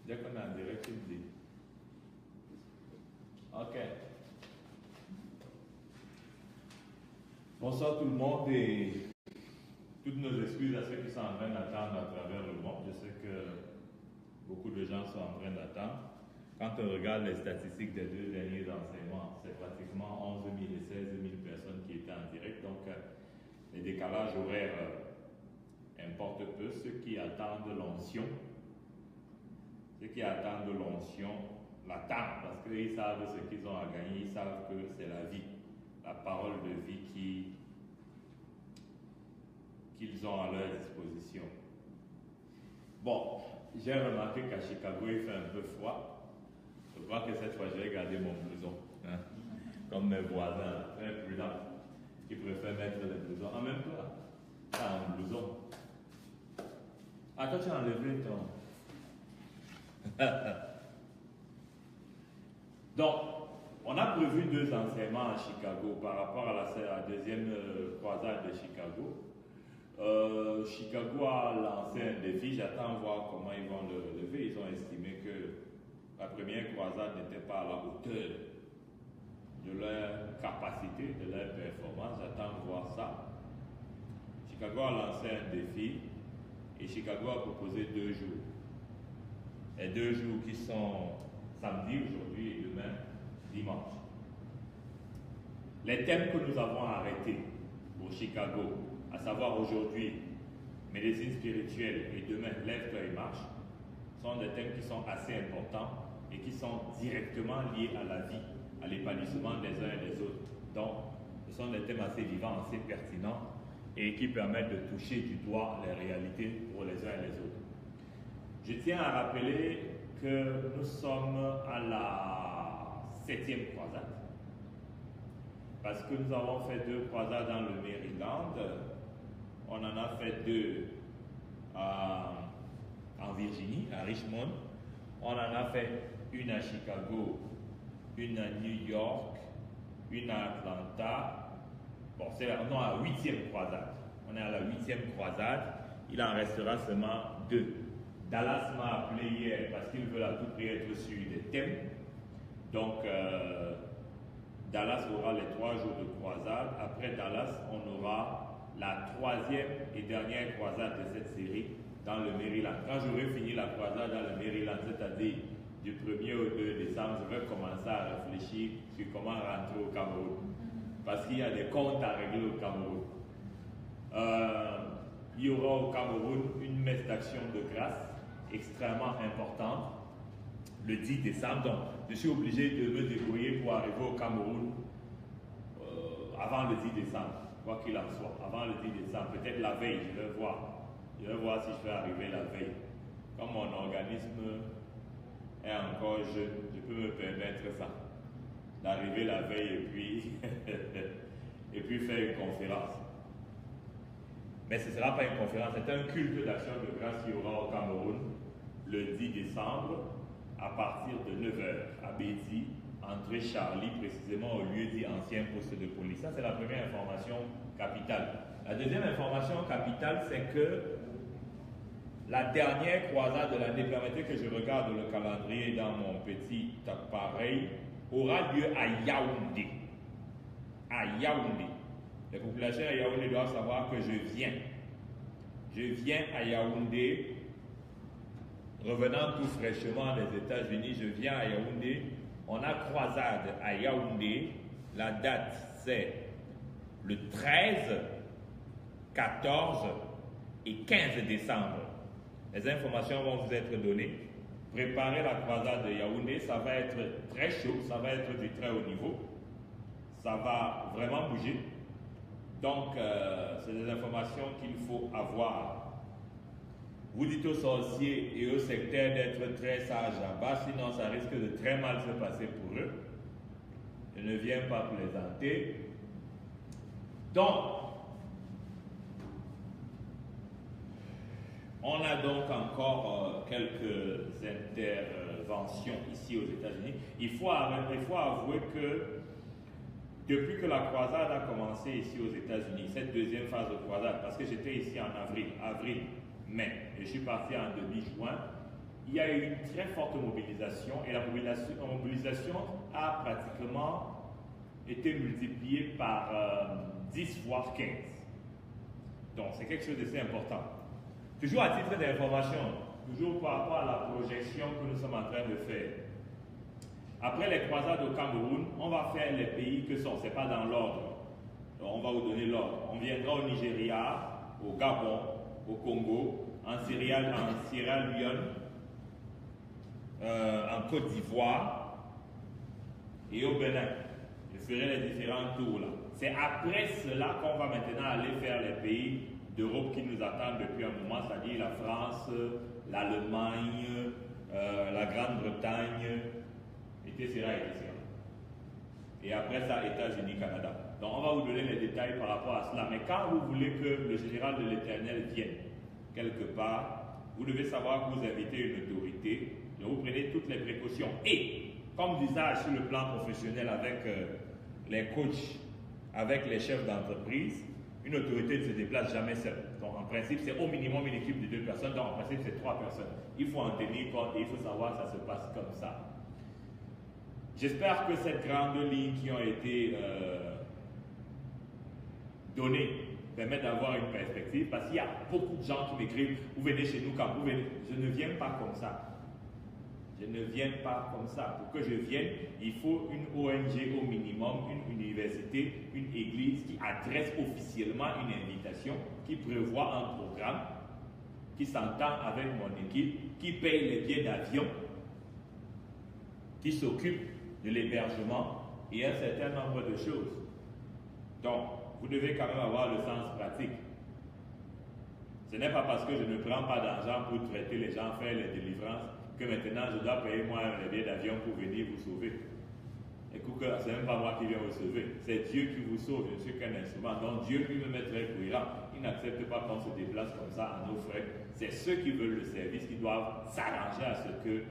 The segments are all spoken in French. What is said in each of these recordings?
Dès qu'on est en direct, tu me dis. Ok. Bonsoir tout le monde et toutes nos excuses à ceux qui sont en train d'attendre à travers le monde. Je sais que beaucoup de gens sont en train d'attendre. Quand on regarde les statistiques des 2 derniers enseignements, c'est pratiquement 11 000 et 16 000 personnes qui étaient en direct. Donc, les décalages horaires importent peu. Ceux qui attendent l'onction, l'attendent parce qu'ils savent ce qu'ils ont à gagner, ils savent que c'est la vie, la parole de vie qu'ils ont à leur disposition. Bon, j'ai remarqué qu'à Chicago, il fait un peu froid. Je crois que cette fois, j'ai gardé mon blouson. Hein? Comme mes voisins, très prudents, qui préfèrent mettre les blousons. En même temps, tu as un blouson. Ah, toi, tu as enlevé ton... Donc, on a prévu 2 enseignements à Chicago par rapport à la deuxième croisade de Chicago. Chicago a lancé un défi, j'attends voir comment ils vont le lever. Ils ont estimé que la première croisade n'était pas à la hauteur de leur capacité, de leur performance. J'attends voir ça. Chicago a lancé un défi et Chicago a proposé 2 jours. Les 2 jours qui sont samedi, aujourd'hui et demain, dimanche. Les thèmes que nous avons arrêtés pour Chicago, à savoir aujourd'hui, médecine spirituelle et demain, lève-toi et marche, sont des thèmes qui sont assez importants et qui sont directement liés à la vie, à l'épanouissement des uns et des autres. Donc, ce sont des thèmes assez vivants, assez pertinents et qui permettent de toucher du doigt les réalités pour les uns et les autres. Je tiens à rappeler que nous sommes à la 7e croisade. Parce que nous avons fait 2 croisades dans le Maryland. On en a fait 2 en Virginie, à Richmond. On en a fait une à Chicago, une à New York, une à Atlanta. Bon, c'est à la 8e croisade. On est à la 8e croisade. Il en restera seulement 2. Dallas m'a appelé hier parce qu'il veut à tout prix être sur des thèmes. Donc, Dallas aura les 3 jours de croisade. Après Dallas, on aura la 3e et dernière croisade de cette série dans le Maryland. Quand j'aurai fini la croisade dans le Maryland, c'est-à-dire du 1er au 2 décembre, je vais commencer à réfléchir sur comment rentrer au Cameroun. Parce qu'il y a des comptes à régler au Cameroun. Il y aura au Cameroun une messe d'action de grâce extrêmement importante le 10 décembre. Donc, je suis obligé de me débrouiller pour arriver au Cameroun avant le 10 décembre, quoi qu'il en soit. Avant le 10 décembre, peut-être la veille, je vais voir. Je vais voir si je peux arriver la veille. Comme mon organisme est encore jeune, je peux me permettre ça. D'arriver la veille et puis faire une conférence. Mais ce ne sera pas une conférence, c'est un culte d'action de grâce qui aura au Cameroun le 10 décembre à partir de 9h à Bézi, entrée Charlie, précisément au lieu dit ancien poste de police. Ça, c'est la première information capitale. La deuxième information capitale, c'est que la dernière croisade de l'année, permettez que je regarde le calendrier dans mon petit appareil, aura lieu à Yaoundé. À Yaoundé. Les populations à Yaoundé doivent savoir que je viens. Je viens à Yaoundé, revenant tout fraîchement des États-Unis, je viens à Yaoundé. On a croisade à Yaoundé. La date, c'est le 13, 14 et 15 décembre. Les informations vont vous être données. Préparez la croisade de Yaoundé, ça va être très chaud, ça va être du très haut niveau. Ça va vraiment bouger. Donc, c'est des informations qu'il faut avoir. Vous dites aux sorciers et aux sectaires d'être très sages là-bas, sinon ça risque de très mal se passer pour eux. Je ne viens pas plaisanter. Donc, on a donc encore quelques interventions ici aux États-Unis. Il faut avouer que depuis que la croisade a commencé ici aux États-Unis, cette deuxième phase de croisade, parce que j'étais ici en avril, mai, et je suis parti en demi-juin, il y a eu une très forte mobilisation et la mobilisation a pratiquement été multipliée par 10 voire 15. Donc c'est quelque chose d'assez important. Toujours à titre d'information, toujours par rapport à la projection que nous sommes en train de faire. Après les croisades au Cameroun, on va faire les pays que sont, ce n'est pas dans l'ordre. Donc on va vous donner l'ordre. On viendra au Nigeria, au Gabon, au Congo, en Sierra Leone, en Côte d'Ivoire et au Bénin. Je ferai les différents tours là. C'est après cela qu'on va maintenant aller faire les pays d'Europe qui nous attendent depuis un moment, c'est-à-dire la France, l'Allemagne, la Grande-Bretagne, etc. Et après ça, États-Unis, Canada. Donc on va vous donner les détails par rapport à cela. Mais quand vous voulez que le général de l'Éternel vienne quelque part, vous devez savoir que vous invitez une autorité, donc vous prenez toutes les précautions. Et comme d'usage sur le plan professionnel avec les coachs, avec les chefs d'entreprise, une autorité ne se déplace jamais seule. Donc en principe, c'est au minimum une équipe de 2 personnes, donc en principe, c'est 3 personnes. Il faut en tenir compte et il faut savoir que ça se passe comme ça. J'espère que cette grande ligne qui ont été données permet d'avoir une perspective, parce qu'il y a beaucoup de gens qui m'écrivent, vous venez chez nous quand vous venez. Je ne viens pas comme ça. Je ne viens pas comme ça. Pour que je vienne, il faut une ONG au minimum, une université, une église qui adresse officiellement une invitation, qui prévoit un programme, qui s'entend avec mon équipe, qui paye les billets d'avion, qui s'occupe de l'hébergement et un certain nombre de choses. Donc, vous devez quand même avoir le sens pratique. Ce n'est pas parce que je ne prends pas d'argent pour traiter les gens, faire les délivrances, que maintenant je dois payer moi les billets d'avion pour venir vous sauver. Écoute, ce n'est même pas moi qui viens vous sauver, c'est Dieu qui vous sauve, je ne suis qu'un instrument. Donc Dieu lui-même est très cohérent. Il n'accepte pas qu'on se déplace comme ça à nos frais. C'est ceux qui veulent le service qui doivent s'arranger à ce que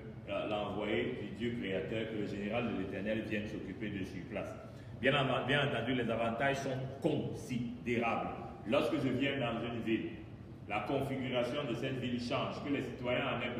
l'envoyé du Dieu créateur, que le général de l'Éternel vienne s'occuper de sur place. Bien entendu, les avantages sont considérables. Lorsque je viens dans une ville, la configuration de cette ville change, que les citoyens en aient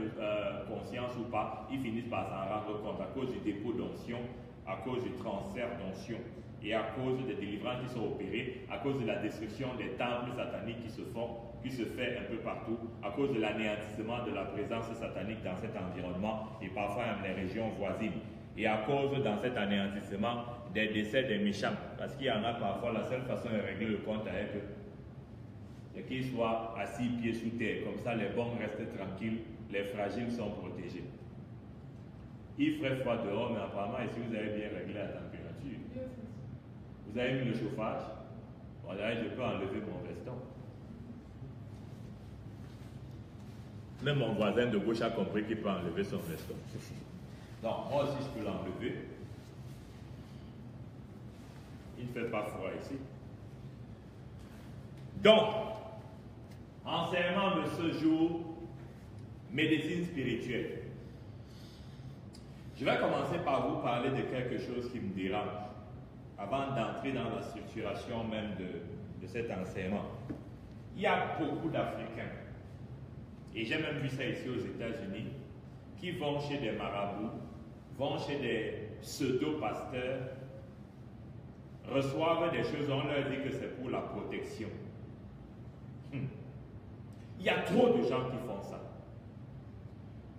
conscience ou pas, ils finissent par s'en rendre compte à cause du dépôt d'onction, à cause du transfert d'onction et à cause des délivrances qui sont opérées, à cause de la destruction des temples sataniques qui se fait un peu partout, à cause de l'anéantissement de la présence satanique dans cet environnement et parfois dans les régions voisines. Et à cause, dans cet anéantissement, des décès des méchants. Parce qu'il y en a parfois, la seule façon de régler le compte avec eux, c'est qu'ils soient assis pieds sous terre. Comme ça, les bons restent tranquilles, les fragiles sont protégés. Il ferait froid dehors, mais apparemment, ici, vous avez bien réglé la température. Vous avez mis le chauffage. Bon, là, je peux enlever mon veston. Même mon voisin de gauche a compris qu'il peut enlever son veston. Donc, moi aussi, je peux l'enlever. Il ne fait pas froid ici. Donc, enseignement de ce jour, médecine spirituelle. Je vais commencer par vous parler de quelque chose qui me dérange, avant d'entrer dans la structuration même de cet enseignement. Il y a beaucoup d'Africains, et j'ai même vu ça ici aux États-Unis, qui vont chez des marabouts, vont chez des pseudo-pasteurs, reçoivent des choses, on leur dit que c'est pour la protection. Il y a trop de gens qui font ça.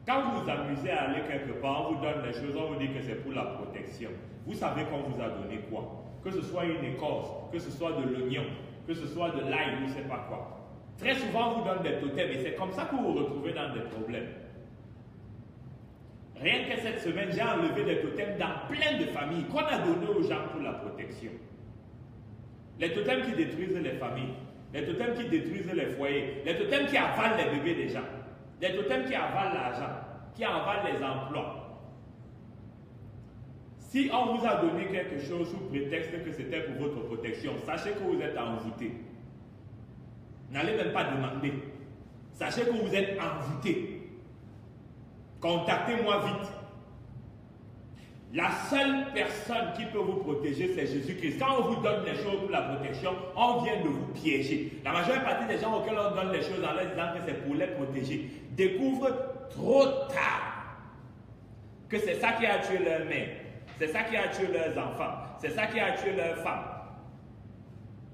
Quand vous vous amusez à aller quelque part, on vous donne des choses, on vous dit que c'est pour la protection. Vous savez qu'on vous a donné quoi? Que ce soit une écorce, que ce soit de l'oignon, que ce soit de l'ail, je ne sais pas quoi. Très souvent, on vous donne des totems et c'est comme ça que vous vous retrouvez dans des problèmes. Rien que cette semaine, j'ai enlevé des totems dans plein de familles qu'on a donné aux gens pour la protection. Les totems qui détruisent les familles, les totems qui détruisent les foyers, les totems qui avalent les bébés des gens, les totems qui avalent l'argent, qui avalent les emplois. Si on vous a donné quelque chose sous prétexte que c'était pour votre protection, sachez que vous êtes envoûté. N'allez même pas demander. Sachez que vous êtes envoûté. Contactez-moi vite. La seule personne qui peut vous protéger, c'est Jésus-Christ. Quand on vous donne les choses pour la protection, on vient de vous piéger. La majeure partie des gens auxquels on donne les choses en leur disant que c'est pour les protéger découvrent trop tard que c'est ça qui a tué leur mère, c'est ça qui a tué leurs enfants, c'est ça qui a tué leurs femmes,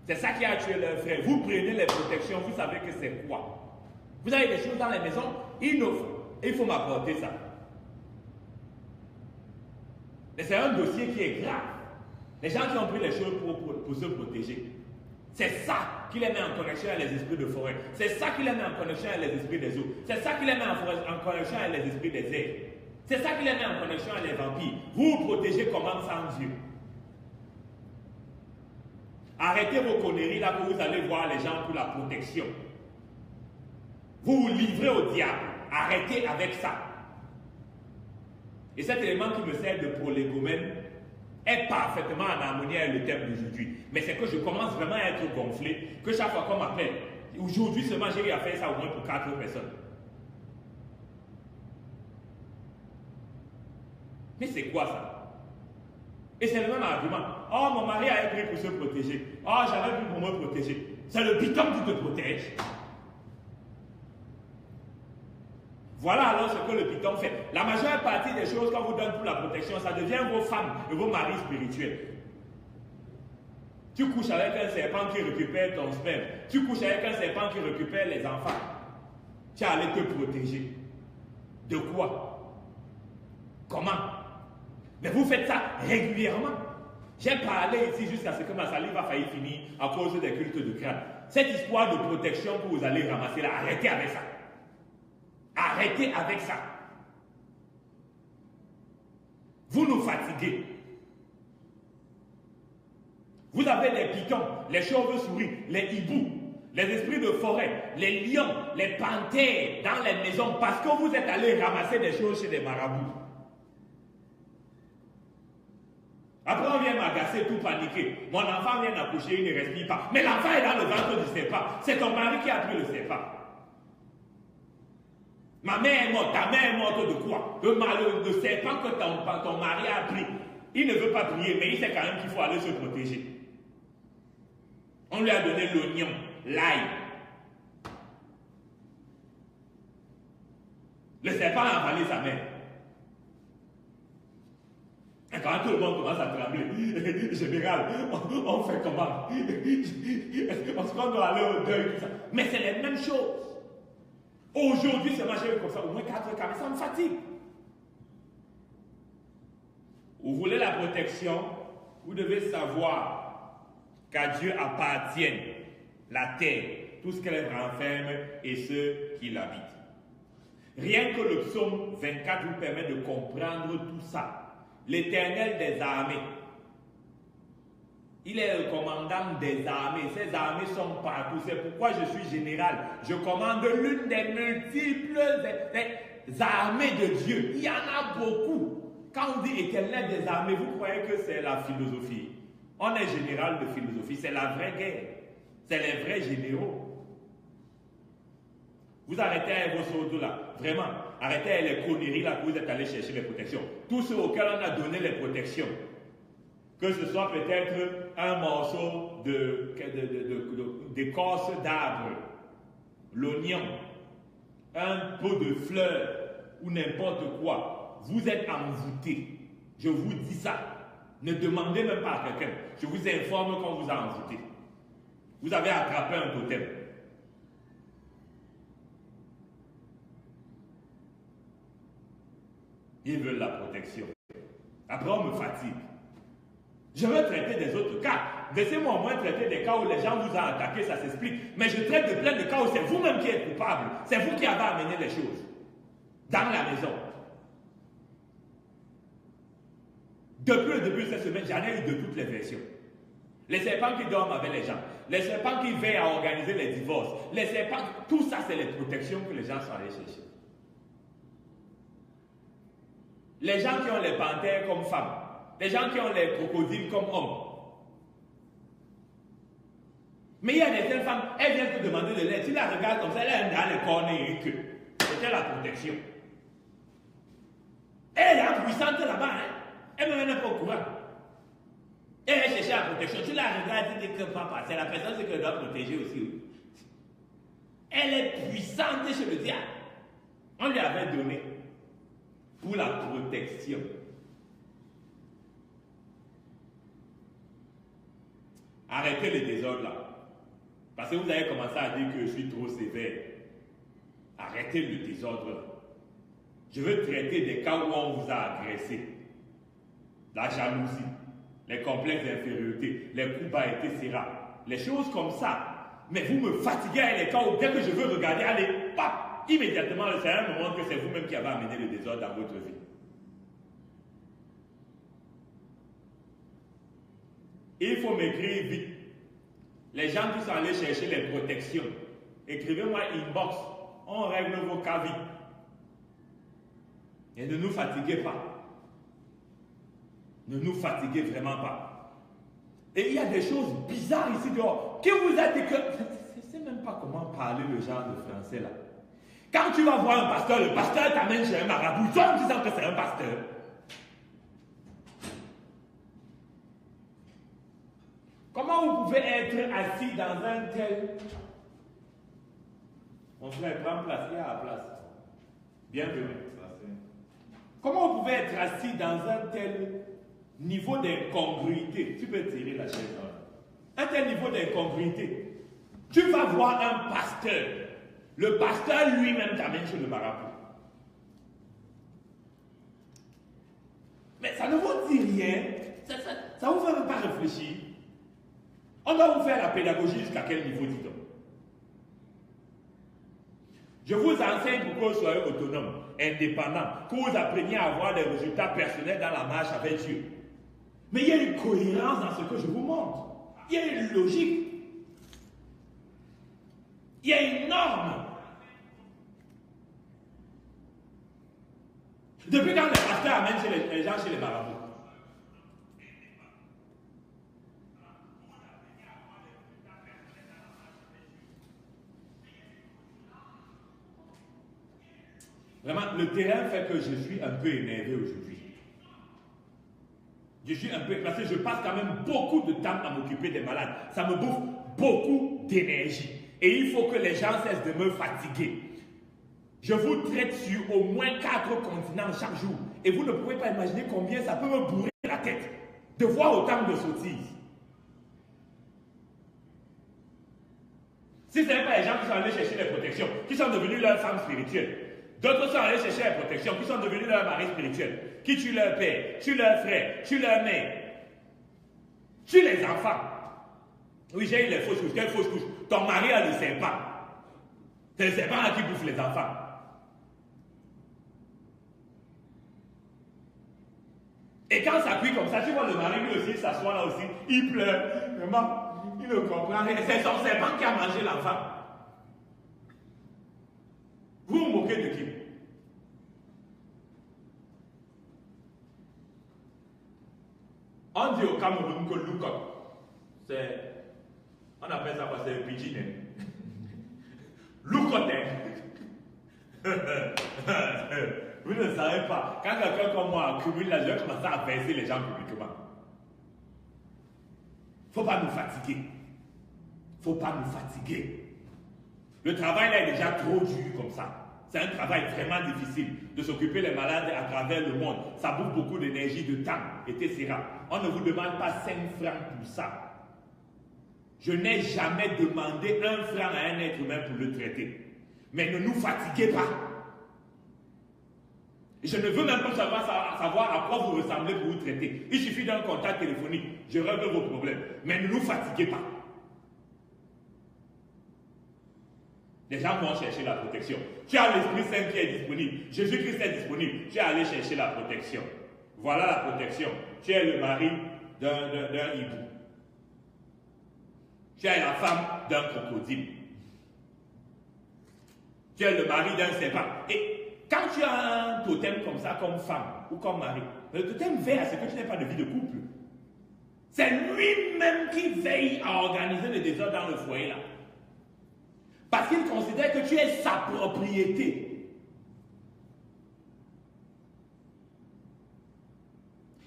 c'est ça qui a tué leurs frères. Vous prenez les protections, vous savez que c'est quoi? Vous avez des choses dans les maisons, il faut m'apporter ça. Mais c'est un dossier qui est grave. Les gens qui ont pris les choses pour se protéger, c'est ça qui les met en connexion avec les esprits de forêt. C'est ça qui les met en connexion avec les esprits des eaux. C'est ça qui les met en connexion avec les esprits des airs. C'est ça qui les met en connexion avec les vampires. Vous vous protégez comment sans Dieu? Arrêtez vos conneries là que vous allez voir les gens pour la protection. Vous vous livrez au diable. Arrêtez avec ça. Et cet élément qui me sert de prolégomène est parfaitement en harmonie avec le thème d'aujourd'hui. Mais c'est que je commence vraiment à être gonflé, que chaque fois qu'on m'appelle, aujourd'hui seulement j'ai eu à faire ça au moins pour 4 personnes. Mais c'est quoi ça? Et c'est le même argument. Oh, mon mari a pris pour se protéger. Oh, j'avais pris pour me protéger. C'est le piton qui te protège. Voilà alors ce que le python fait. La majeure partie des choses qu'on vous donne pour la protection, ça devient vos femmes et vos maris spirituels. Tu couches avec un serpent qui récupère ton sperme. Tu couches avec un serpent qui récupère les enfants. Tu es allé te protéger. De quoi? Comment? Mais vous faites ça régulièrement. J'ai parlé ici jusqu'à ce que ma salive a failli finir à cause des cultes de crâne. Cette histoire de protection que vous allez ramasser là, arrêtez avec ça. Arrêtez avec ça. Vous nous fatiguez. Vous avez les pitons, les chauves-souris, les hiboux, les esprits de forêt, les lions, les panthères dans les maisons parce que vous êtes allés ramasser des choses chez des marabouts. Après, on vient m'agacer, tout paniquer. Mon enfant vient d'accoucher, il ne respire pas. Mais l'enfant est dans le ventre du serpent. C'est ton mari qui a pris le serpent. Ma mère est morte, ta mère est morte de quoi? Le serpent que ton mari a pris. Il ne veut pas prier, mais il sait quand même qu'il faut aller se protéger. On lui a donné l'oignon, l'ail. Le serpent a avalé sa mère. Et quand tout le monde commence à trembler, général, on fait comment? Est-ce qu'on doit aller au deuil, tout ça? Mais c'est les mêmes choses. Aujourd'hui, c'est marché comme ça, au moins 4 cas, mais ça me fatigue. Vous voulez la protection, vous devez savoir qu'à Dieu appartiennent la terre, tout ce qu'elle renferme et ceux qui l'habitent. Rien que le psaume 24 vous permet de comprendre tout ça. L'Éternel des armées, il est le commandant des armées. Ces armées sont partout. C'est pourquoi je suis général. Je commande l'une des multiples armées de Dieu. Il y en a beaucoup. Quand on dit Éternel des armées, vous croyez que c'est la philosophie. On est général de philosophie. C'est la vraie guerre. C'est les vrais généraux. Vous arrêtez avec vos sauts là. Vraiment. Arrêtez avec les conneries là que vous êtes allés chercher les protections. Tous ceux auxquels on a donné les protections. Que ce soit peut-être un morceau d'écorce d'arbre, l'oignon, un pot de fleurs ou n'importe quoi. Vous êtes envoûtés. Je vous dis ça. Ne demandez même pas à quelqu'un. Je vous informe qu'on vous a envoûté. Vous avez attrapé un totem. Ils veulent la protection. Après, on me fatigue. Je veux traiter des autres cas. Laissez-moi au moins traiter des cas où les gens vous ont attaqué, ça s'explique. Mais je traite de plein de cas où c'est vous-même qui êtes coupable. C'est vous qui avez amené les choses. Dans la maison. Depuis le début de cette semaine, j'en ai eu de toutes les versions. Les serpents qui dorment avec les gens. Les serpents qui veillent à organiser les divorces. Les serpents, tout ça, c'est les protections que les gens sont allés chercher. Les gens qui ont les panthères comme femmes. Les gens qui ont les crocodiles comme hommes. Mais il y a des telles femmes, elles viennent te demander de l'aide. Tu la regardes comme ça, elle a les cornes et une queue. C'était la protection. Elle est puissante là-bas. Hein? Elle elle n'est pas au courant. Elle a cherché la protection. Tu la regardes et tu dis que papa, c'est la personne que doit protéger aussi. Elle est puissante chez le diable. On lui avait donné pour la protection. Arrêtez le désordre là. Parce que vous avez commencé à dire que je suis trop sévère. Arrêtez le désordre là. Je veux traiter des cas où on vous a agressé. La jalousie, les complexes d'infériorité, les coups bas, etc. Les choses comme ça. Mais vous me fatiguez à les cas où dès que je veux regarder, allez, pap, immédiatement, c'est un moment que c'est vous-même qui avez amené le désordre dans votre vie. Il faut m'écrire vite. Les gens qui sont allés chercher les protections, écrivez-moi inbox, on règle vos cas vite. Et ne nous fatiguez pas. Ne nous fatiguez vraiment pas. Et il y a des choses bizarres ici dehors. Qui vous a dit que... Je ne sais même pas comment parler le genre de français là. Quand tu vas voir un pasteur, le pasteur t'amène chez un marabout. Toi, tu sens que c'est un pasteur. Comment vous pouvez être assis dans un tel... Mon frère, prends place, il y a la place. Bienvenue. Comment vous pouvez être assis dans un tel niveau d'incongruité? Tu peux tirer la chaise. Un tel niveau d'incongruité. Tu vas voir un pasteur. Le pasteur lui-même t'amène chez le marabout. Mais ça ne vous dit rien. Ça ne vous fait même pas réfléchir. On doit vous faire la pédagogie jusqu'à quel niveau, dis donc? Je vous enseigne pour que vous soyez autonome, indépendant, que vous appreniez à avoir des résultats personnels dans la marche avec Dieu. Mais il y a une cohérence dans ce que je vous montre. Il y a une logique. Il y a une norme. Depuis quand les pasteurs amènent les gens chez les marabouts? Vraiment, le terrain fait que je suis un peu énervé aujourd'hui. Je suis un peu... Parce que je passe quand même beaucoup de temps à m'occuper des malades. Ça me bouffe beaucoup d'énergie. Et il faut que les gens cessent de me fatiguer. Je vous traite sur au moins 4 continents chaque jour. Et vous ne pouvez pas imaginer combien ça peut me bourrer la tête de voir autant de sottises. Si ce n'est pas les gens qui sont allés chercher les protections, qui sont devenus leurs femmes spirituelles, d'autres sont allés chercher la protection, qui sont devenus leur mari spirituel, qui tuent leur père, tuent leur frère, tuent leur mère, tuent les enfants. Oui, j'ai eu les fausses couches. Quelle fausse couche? Ton mari a le serpent. C'est le serpent là qui bouffe les enfants. Et quand ça cuit comme ça, tu vois le mari lui aussi s'assoit là aussi, il pleure. Vraiment, il ne comprend rien. C'est son serpent qui a mangé l'enfant. Vous vous moquez de qui? On dit au Cameroun que look-up, c'est... On appelle ça quoi? C'est le pidgin. Look-up. Vous ne savez pas. Quand quelqu'un comme moi accumule là, je vais commencer à verser les gens publiquement. Il ne faut pas nous fatiguer. Il ne faut pas nous fatiguer. Le travail là est déjà trop dur comme ça. C'est un travail vraiment difficile de s'occuper des malades à travers le monde. Ça bouffe beaucoup d'énergie, de temps, etc. On ne vous demande pas 5 francs pour ça. Je n'ai jamais demandé 1 franc à un être humain pour le traiter. Mais ne nous fatiguez pas. Je ne veux même pas savoir à quoi vous ressemblez pour vous traiter. Il suffit d'un contact téléphonique. Je règle vos problèmes. Mais ne nous fatiguez pas. Les gens vont chercher la protection. Tu as l'Esprit Saint qui est disponible. Jésus-Christ est disponible. Tu es allé chercher la protection. Voilà la protection. Tu es le mari d'un hibou. Tu es la femme d'un crocodile. Tu es le mari d'un serpent. Et quand tu as un totem comme ça, comme femme ou comme mari, le totem veille à ce que tu n'aies pas de vie de couple. C'est lui-même qui veille à organiser le désordre dans le foyer là. Parce qu'il considère que tu es sa propriété.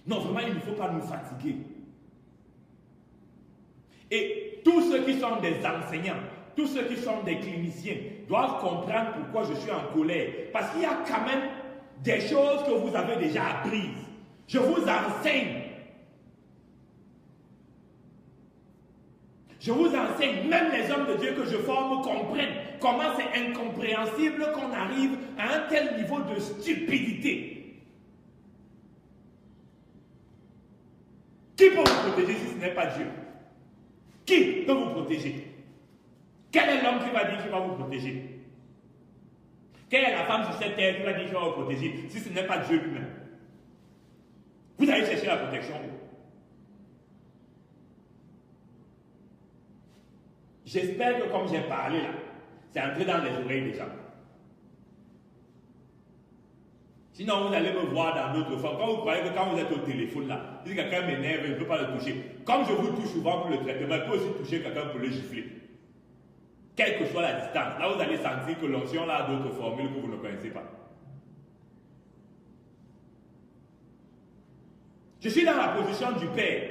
Non, vraiment, il ne faut pas nous fatiguer. Et tous ceux qui sont des enseignants, tous ceux qui sont des cliniciens doivent comprendre pourquoi je suis en colère. Parce qu'il y a quand même des choses que vous avez déjà apprises. Je vous enseigne. Je vous enseigne, même les hommes de Dieu que je forme comprennent comment c'est incompréhensible qu'on arrive à un tel niveau de stupidité. Qui peut vous protéger si ce n'est pas Dieu? Qui peut vous protéger? Quel est l'homme qui va dire qu'il va vous protéger? Quelle est la femme sur cette terre qui va dire qu'il va vous protéger si ce n'est pas Dieu lui-même? Vous allez chercher la protection où? J'espère que comme j'ai parlé là, c'est entré dans les oreilles des gens. Sinon, vous allez me voir dans d'autres formes. Quand vous croyez que quand vous êtes au téléphone là, si quelqu'un m'énerve, je ne peux pas le toucher. Comme je vous touche souvent pour le traitement, je peux aussi toucher quelqu'un pour le gifler. Quelle que soit la distance, là vous allez sentir que l'onction là a d'autres formules que vous ne connaissez pas. Je suis dans la position du Père.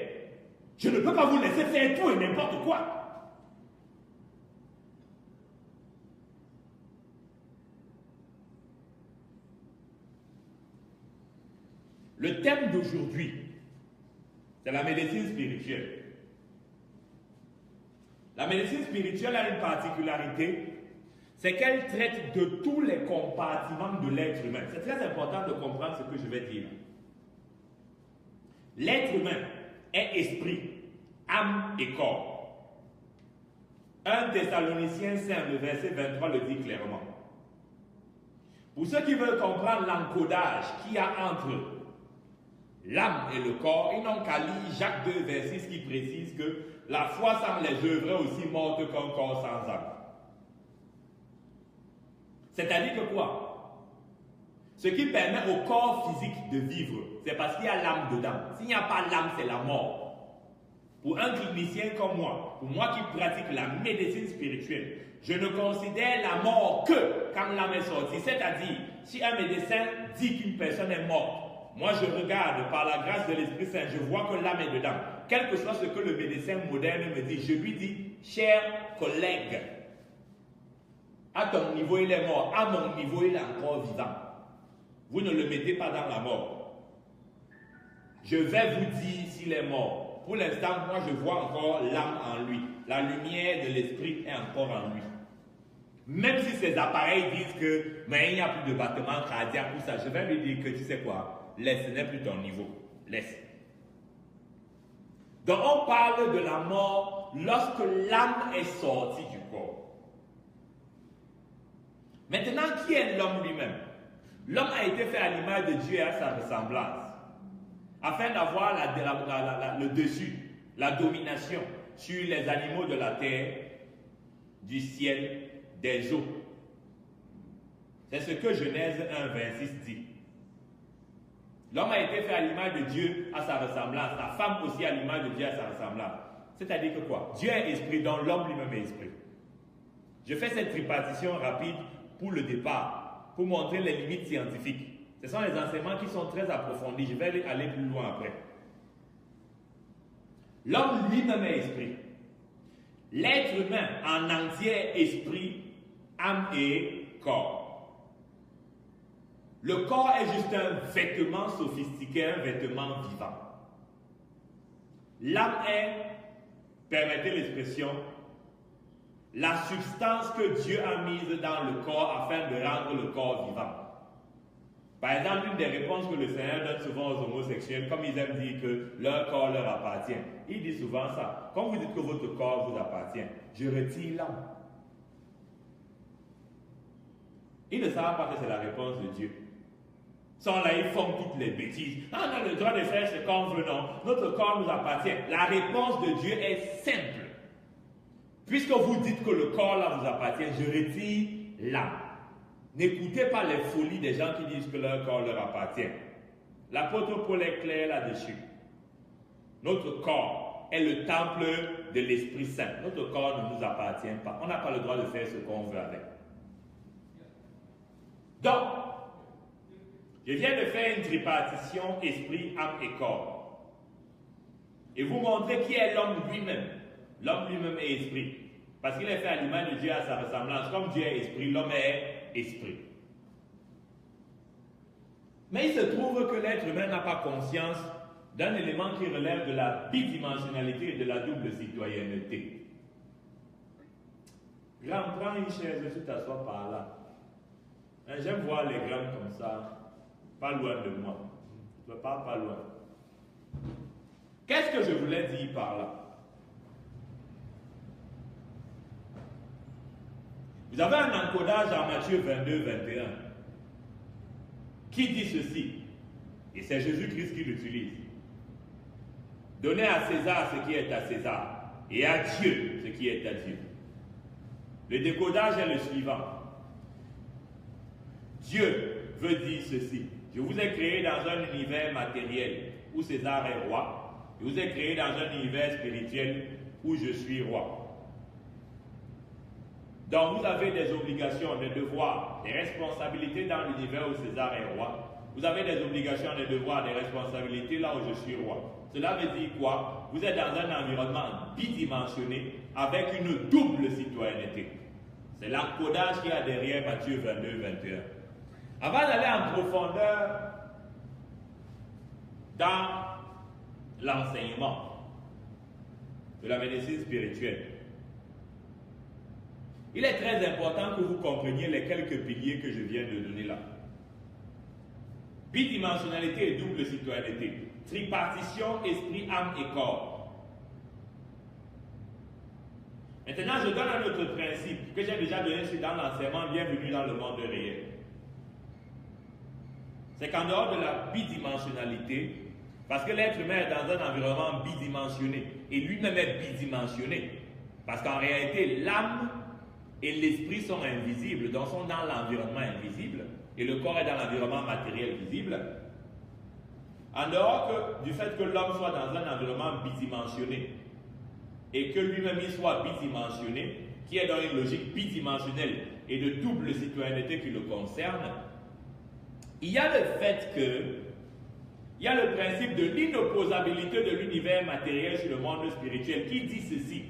Je ne peux pas vous laisser faire tout et n'importe quoi. Le thème d'aujourd'hui, c'est la médecine spirituelle. La médecine spirituelle a une particularité, c'est qu'elle traite de tous les compartiments de l'être humain. C'est très important de comprendre ce que je vais dire. L'être humain est esprit, âme et corps. 1 Thessaloniciens 5, le verset 23 le dit clairement. Pour ceux qui veulent comprendre l'encodage qu'il y a entre l'âme et le corps, ils n'ont qu'à lire Jacques 2, verset 6 qui précise que la foi sans les œuvres est aussi morte qu'un corps sans âme. C'est-à-dire que quoi? Ce qui permet au corps physique de vivre, c'est parce qu'il y a l'âme dedans. S'il n'y a pas l'âme, c'est la mort. Pour un clinicien comme moi, pour moi qui pratique la médecine spirituelle, je ne considère la mort que quand l'âme est sortie. C'est-à-dire, si un médecin dit qu'une personne est morte, moi, je regarde par la grâce de l'Esprit Saint, je vois que l'âme est dedans. Quel que soit ce que le médecin moderne me dit, je lui dis, cher collègue, à ton niveau, il est mort. À mon niveau, il est encore vivant. Vous ne le mettez pas dans la mort. Je vais vous dire s'il est mort. Pour l'instant, moi, je vois encore l'âme en lui. La lumière de l'Esprit est encore en lui. Même si ces appareils disent que mais il n'y a plus de battement cardiaque, tout ça, je vais lui dire que tu sais quoi? Laisse, ce n'est plus ton niveau. Laisse. Donc on parle de la mort lorsque l'âme est sortie du corps. Maintenant, qui est l'homme lui-même? L'homme a été fait à l'image de Dieu et à sa ressemblance, afin d'avoir le dessus, la domination sur les animaux de la terre, du ciel, des eaux. C'est ce que Genèse 1, 26 dit. L'homme a été fait à l'image de Dieu à sa ressemblance. La femme aussi à l'image de Dieu à sa ressemblance. C'est-à-dire que quoi? Dieu est esprit, donc l'homme lui-même est esprit. Je fais cette tripartition rapide pour le départ, pour montrer les limites scientifiques. Ce sont les enseignements qui sont très approfondis. Je vais aller plus loin après. L'homme lui-même est esprit. L'être humain en entier est esprit, âme et corps. Le corps est juste un vêtement sophistiqué, un vêtement vivant. L'âme est, permettez l'expression, la substance que Dieu a mise dans le corps afin de rendre le corps vivant. Par exemple, une des réponses que le Seigneur donne souvent aux homosexuels, comme ils aiment dire que leur corps leur appartient, il dit souvent ça. Quand vous dites que votre corps vous appartient, je retire l'âme. Ils ne savent pas que c'est la réponse de Dieu. Sans là, ils font toutes les bêtises. Ah, on a le droit de faire ce qu'on veut, non. Notre corps nous appartient. La réponse de Dieu est simple. Puisque vous dites que le corps là vous appartient, je retire l'âme. N'écoutez pas les folies des gens qui disent que leur corps leur appartient. L'apôtre Paul est clair là-dessus. Notre corps est le temple de l'Esprit Saint. Notre corps ne nous appartient pas. On n'a pas le droit de faire ce qu'on veut avec. Donc, Je viens de faire une tripartition esprit, âme et corps. Et vous montrer qui est l'homme lui-même. L'homme lui-même est esprit. Parce qu'il est fait à l'image de Dieu à sa ressemblance. Comme Dieu est esprit, l'homme est esprit. Mais il se trouve que l'être humain n'a pas conscience d'un élément qui relève de la bidimensionnalité et de la double citoyenneté. Grand, prends une chaise, tu t'assois par là. J'aime voir les grands comme ça, pas loin de moi. Je ne parle pas loin. Qu'est-ce que je voulais dire par là? Vous avez un encodage en Matthieu 22, 21 qui dit ceci, et c'est Jésus-Christ qui l'utilise. Donnez à César ce qui est à César, et à Dieu ce qui est à Dieu. Le décodage est le suivant. Dieu veut dire ceci. Je vous ai créé dans un univers matériel où César est roi. Je vous ai créé dans un univers spirituel où je suis roi. Donc vous avez des obligations, des devoirs, des responsabilités dans l'univers où César est roi. Vous avez des obligations, des devoirs, des responsabilités là où je suis roi. Cela veut dire quoi? Vous êtes dans un environnement bidimensionné avec une double citoyenneté. C'est l'encodage qu'il y a derrière Matthieu 22, 21. Avant d'aller en profondeur dans l'enseignement de la médecine spirituelle, il est très important que vous compreniez les quelques piliers que je viens de donner là. Bidimensionnalité et double citoyenneté. Tripartition, esprit, âme et corps. Maintenant, je donne un autre principe que j'ai déjà donné dans l'enseignement Bienvenue dans le monde réel. C'est qu'en dehors de la bidimensionnalité, parce que l'être humain est dans un environnement bidimensionné, et lui-même est bidimensionné, parce qu'en réalité, l'âme et l'esprit sont invisibles, donc sont dans l'environnement invisible, et le corps est dans l'environnement matériel visible. En dehors du fait que l'homme soit dans un environnement bidimensionné, et que lui-même il soit bidimensionné, qui est dans une logique bidimensionnelle et de double citoyenneté qui le concerne, il y a le fait que, il y a le principe de l'inopposabilité de l'univers matériel sur le monde spirituel qui dit ceci.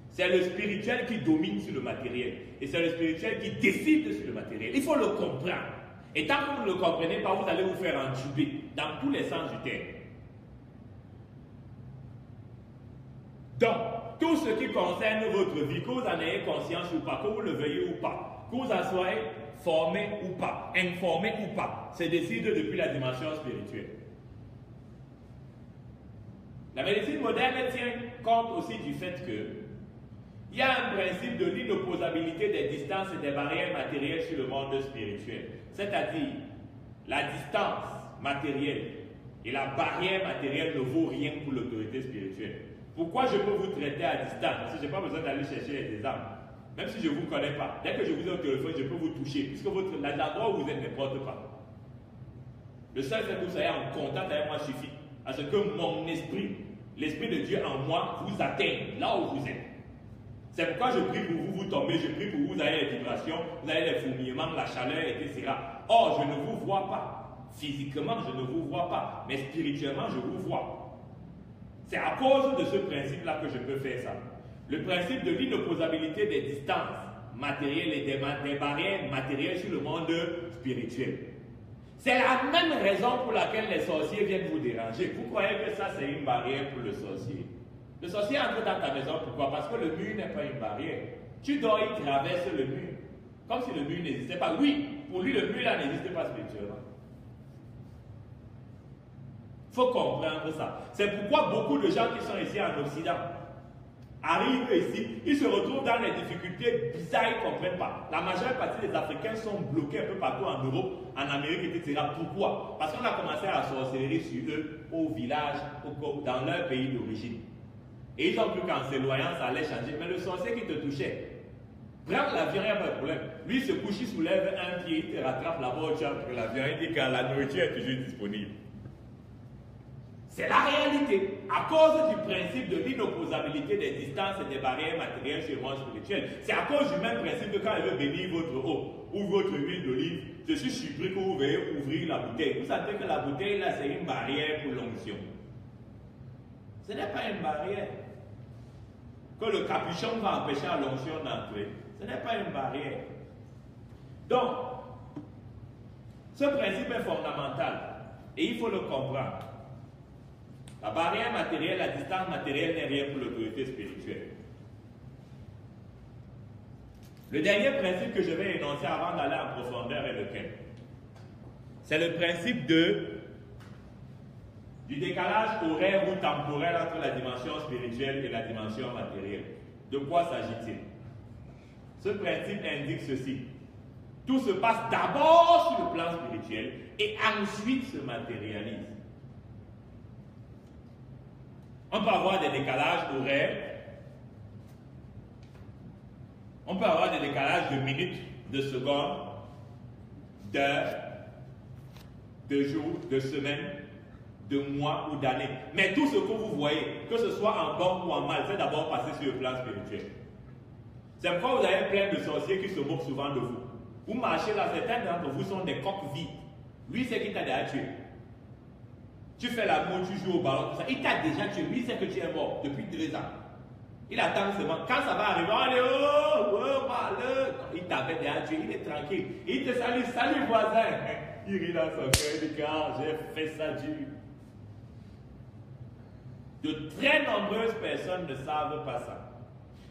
C'est le spirituel qui domine sur le matériel. Et c'est le spirituel qui décide sur le matériel. Il faut le comprendre. Et tant que vous ne le comprenez pas, vous allez vous faire entuber dans tous les sens du terme. Donc, tout ce qui concerne votre vie, que vous en ayez conscience ou pas, que vous le veuillez ou pas, que vous en soyez formé ou pas, informé ou pas, c'est décidé depuis la dimension spirituelle. La médecine moderne tient compte aussi du fait que il y a un principe de l'inopposabilité des distances et des barrières matérielles sur le monde spirituel. C'est-à-dire, la distance matérielle et la barrière matérielle ne vaut rien pour l'autorité spirituelle. Pourquoi je peux vous traiter à distance? Parce que je n'ai pas besoin d'aller chercher des armes. Même si je ne vous connais pas. Dès que je vous ai au téléphone, je peux vous toucher. Puisque l'endroit où vous êtes n'importe pas. Le seul fait que vous soyez en contact avec moi suffit. À ce que mon esprit, l'esprit de Dieu en moi, vous atteigne là où vous êtes. C'est pourquoi je prie pour vous, vous tombez, je prie pour vous, vous avez les vibrations, vous avez les fourmillements, la chaleur, etc. Or, je ne vous vois pas. Physiquement, je ne vous vois pas. Mais spirituellement, je vous vois. C'est à cause de ce principe-là que je peux faire ça. Le principe de l'inopposabilité des distances matérielles et des barrières matérielles sur le monde spirituel. C'est la même raison pour laquelle les sorciers viennent vous déranger. Vous croyez que ça, c'est une barrière pour le sorcier? Le sorcier entre dans ta maison, pourquoi? Parce que le mur n'est pas une barrière. Tu dors, il traverse le mur. Comme si le mur n'existait pas. Oui, pour lui, le mur là n'existe pas spirituellement. Il faut comprendre ça. C'est pourquoi beaucoup de gens qui sont ici en Occident arrivent ici, ils se retrouvent dans des difficultés bizarres, ils ne comprennent pas. La majeure partie des Africains sont bloqués un peu partout en Europe, en Amérique, etc. Pourquoi? Parce qu'on a commencé à sorcellerie sur eux, au village, dans leur pays d'origine. Et ils ont cru qu'en s'éloignant, ça allait changer. Mais le sorcier qui te touchait, prends l'avion, il n'y a pas de problème. Lui, il se couche, il soulève un pied, il te rattrape là-bas au champ de l'avion, il dit que la nourriture est toujours disponible. C'est la réalité. À cause du principe de l'inopposabilité des distances et des barrières matérielles sur le monde spirituel, c'est à cause du même principe que quand il veut bénir votre eau, ou votre huile d'olive, je suis surpris que vous veuillez ouvrir la bouteille. Vous savez que la bouteille là, c'est une barrière pour l'onction. Ce n'est pas une barrière. Que le capuchon va empêcher à l'onction d'entrer. Ce n'est pas une barrière. Donc, ce principe est fondamental et il faut le comprendre. La barrière matérielle, la distance matérielle n'est rien pour l'autorité spirituelle. Le dernier principe que je vais énoncer avant d'aller en profondeur est lequel? C'est le principe du décalage horaire ou temporel entre la dimension spirituelle et la dimension matérielle. De quoi s'agit-il? Ce principe indique ceci. Tout se passe d'abord sur le plan spirituel et ensuite se matérialise. On peut avoir des décalages horaires, on peut avoir des décalages de minutes, de secondes, d'heures, de jours, de semaines, de mois ou d'années. Mais tout ce que vous voyez, que ce soit en bon ou en mal, c'est d'abord passé sur le plan spirituel. C'est pourquoi vous avez plein de sorciers qui se moquent souvent de vous. Vous marchez là, certains d'entre vous sont des coqs vides. Lui, c'est qui t'a déjà tué. Tu fais l'amour, tu joues au ballon, tout ça. Il t'a déjà tué. Lui, c'est que tu es mort depuis 2 ans. Il attend seulement. Quand ça va arriver, allez, oh, malheur. Il t'avait déjà tué, il est tranquille. Il te salue, salut voisin. Il rit dans son cœur, il dit, car j'ai fait ça dur. De très nombreuses personnes ne savent pas ça.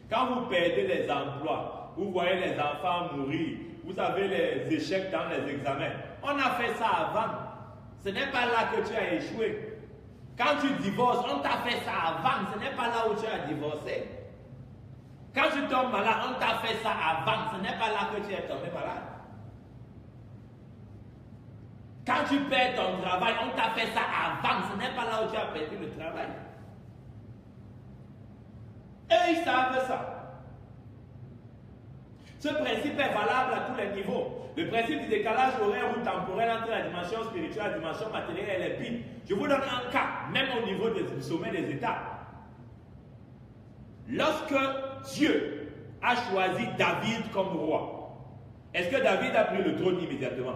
Quand vous perdez les emplois, vous voyez les enfants mourir, vous avez les échecs dans les examens. On a fait ça avant. Ce n'est pas là que tu as échoué. Quand tu divorces, on t'a fait ça avant. Ce n'est pas là où tu as divorcé. Quand tu tombes malade, on t'a fait ça avant. Ce n'est pas là que tu es tombé malade. Quand tu perds ton travail, on t'a fait ça avant. Ce n'est pas là où tu as perdu le travail. Et ils savent ça. Ce principe est valable à tous les niveaux. Le principe du décalage horaire ou temporel entre la dimension spirituelle et la dimension matérielle, elle est pire. Je vous donne un cas, même au niveau du sommet des États. Lorsque Dieu a choisi David comme roi, est-ce que David a pris le trône immédiatement?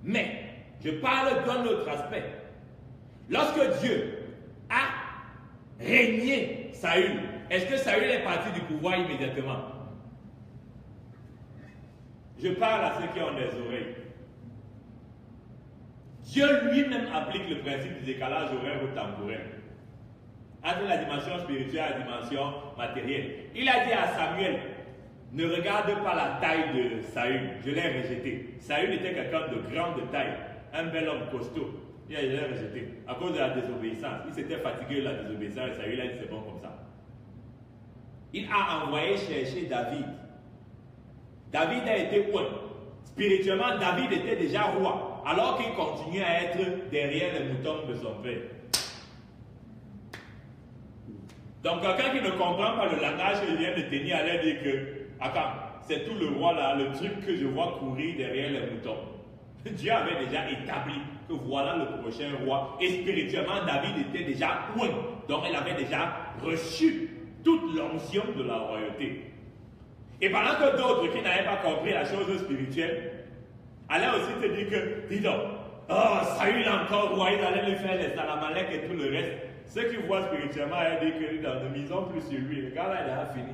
Mais, je parle d'un autre aspect. Lorsque Dieu a régné Saül, est-ce que Saül est parti du pouvoir immédiatement? Je parle à ceux qui ont des oreilles. Dieu lui-même applique le principe du décalage horaire ou temporel entre la dimension spirituelle et la dimension matérielle. Il a dit à Samuel, ne regarde pas la taille de Saül, je l'ai rejeté. Saül était quelqu'un de grande taille, un bel homme costaud. Il a rejeté à cause de la désobéissance. Il s'était fatigué de la désobéissance et Saül a dit c'est bon comme ça. Il a envoyé chercher David. David a été point. Spirituellement, David était déjà roi, alors qu'il continuait à être derrière les moutons de son père. Donc, quelqu'un qui ne comprend pas le langage qu'il vient de tenir allait dire que, attends, c'est tout le roi là, le truc que je vois courir derrière les moutons. Dieu avait déjà établi que voilà le prochain roi. Et spirituellement, David était déjà point. Donc, il avait déjà reçu toute l'onction de la royauté. Et pendant que d'autres qui n'avaient pas compris la chose spirituelle, allaient aussi te dire que, dis donc, oh, Saül encore roi, ils allaient lui faire les salamalek et tout le reste. Ceux qui voient spirituellement, ils disent que ne misons plus sur lui. Le gars là, il a fini.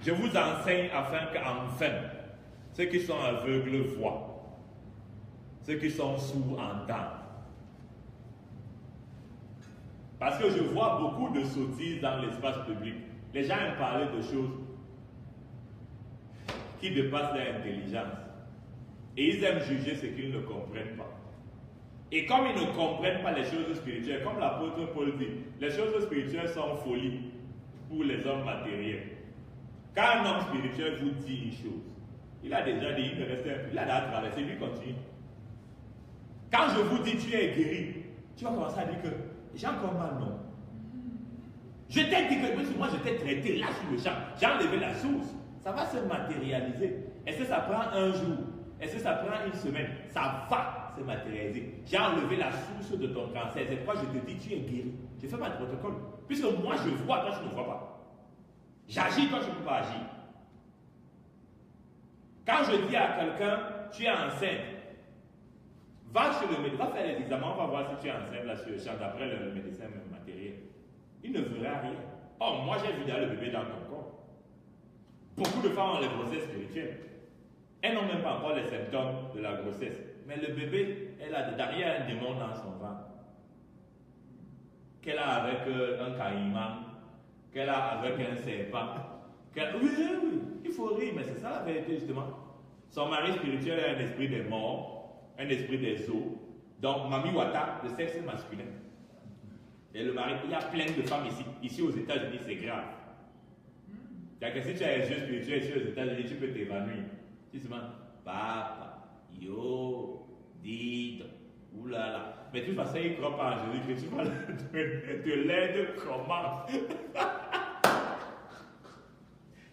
Je vous enseigne afin qu'enfin, ceux qui sont aveugles voient, ceux qui sont sourds entendent. Parce que je vois beaucoup de sottises dans l'espace public. Les gens aiment parler de choses qui dépassent leur intelligence. Et ils aiment juger ce qu'ils ne comprennent pas. Et comme ils ne comprennent pas les choses spirituelles, comme l'apôtre Paul dit, les choses spirituelles sont folie pour les hommes matériels. Quand un homme spirituel vous dit une chose, il a déjà dit, il ne reste plus, il a déjà traversé, lui continue. Quand je vous dis tu es guéri, tu vas commencer à dire que j'ai encore mal, non? Je t'ai dit que moi je t'ai traité là sur le champ, j'ai enlevé la source. Ça va se matérialiser. Est-ce que ça prend un jour? Est-ce que ça prend une semaine? Ça va se matérialiser. J'ai enlevé la source de ton cancer. C'est pourquoi je te dis tu es guéri. Je fais pas de protocole. Puisque moi je vois, toi tu ne vois pas. J'agis, toi tu ne peux pas agir. Quand je dis à quelqu'un, tu es enceinte, va chez le médecin, va faire les examens, on va voir si tu es enceinte là sur le champ, d'après le médecin matériel. Il ne verra rien. Oh, moi j'ai vu le bébé dans ton corps. Beaucoup de femmes ont les grossesses spirituelles. Elles n'ont même pas encore les symptômes de la grossesse. Mais le bébé, elle a dedans, il y a un démon dans son ventre. Qu'elle a avec un caïman, qu'elle a avec un serpent. Oui, il faut rire, mais c'est ça la vérité justement. Son mari spirituel est un esprit des morts, un esprit des eaux. Donc, Mami Wata, le sexe masculin. Et le mari, il y a plein de femmes ici. Ici aux États-Unis, c'est grave. C'est-à-dire que si tu as les yeux spirituels ici aux États-Unis, tu peux t'évanouir. Tu dis seulement, papa, yo, dites, oulala. Mais de toute façon, il ne croit pas en Jésus, que tu vas de l'aide comment.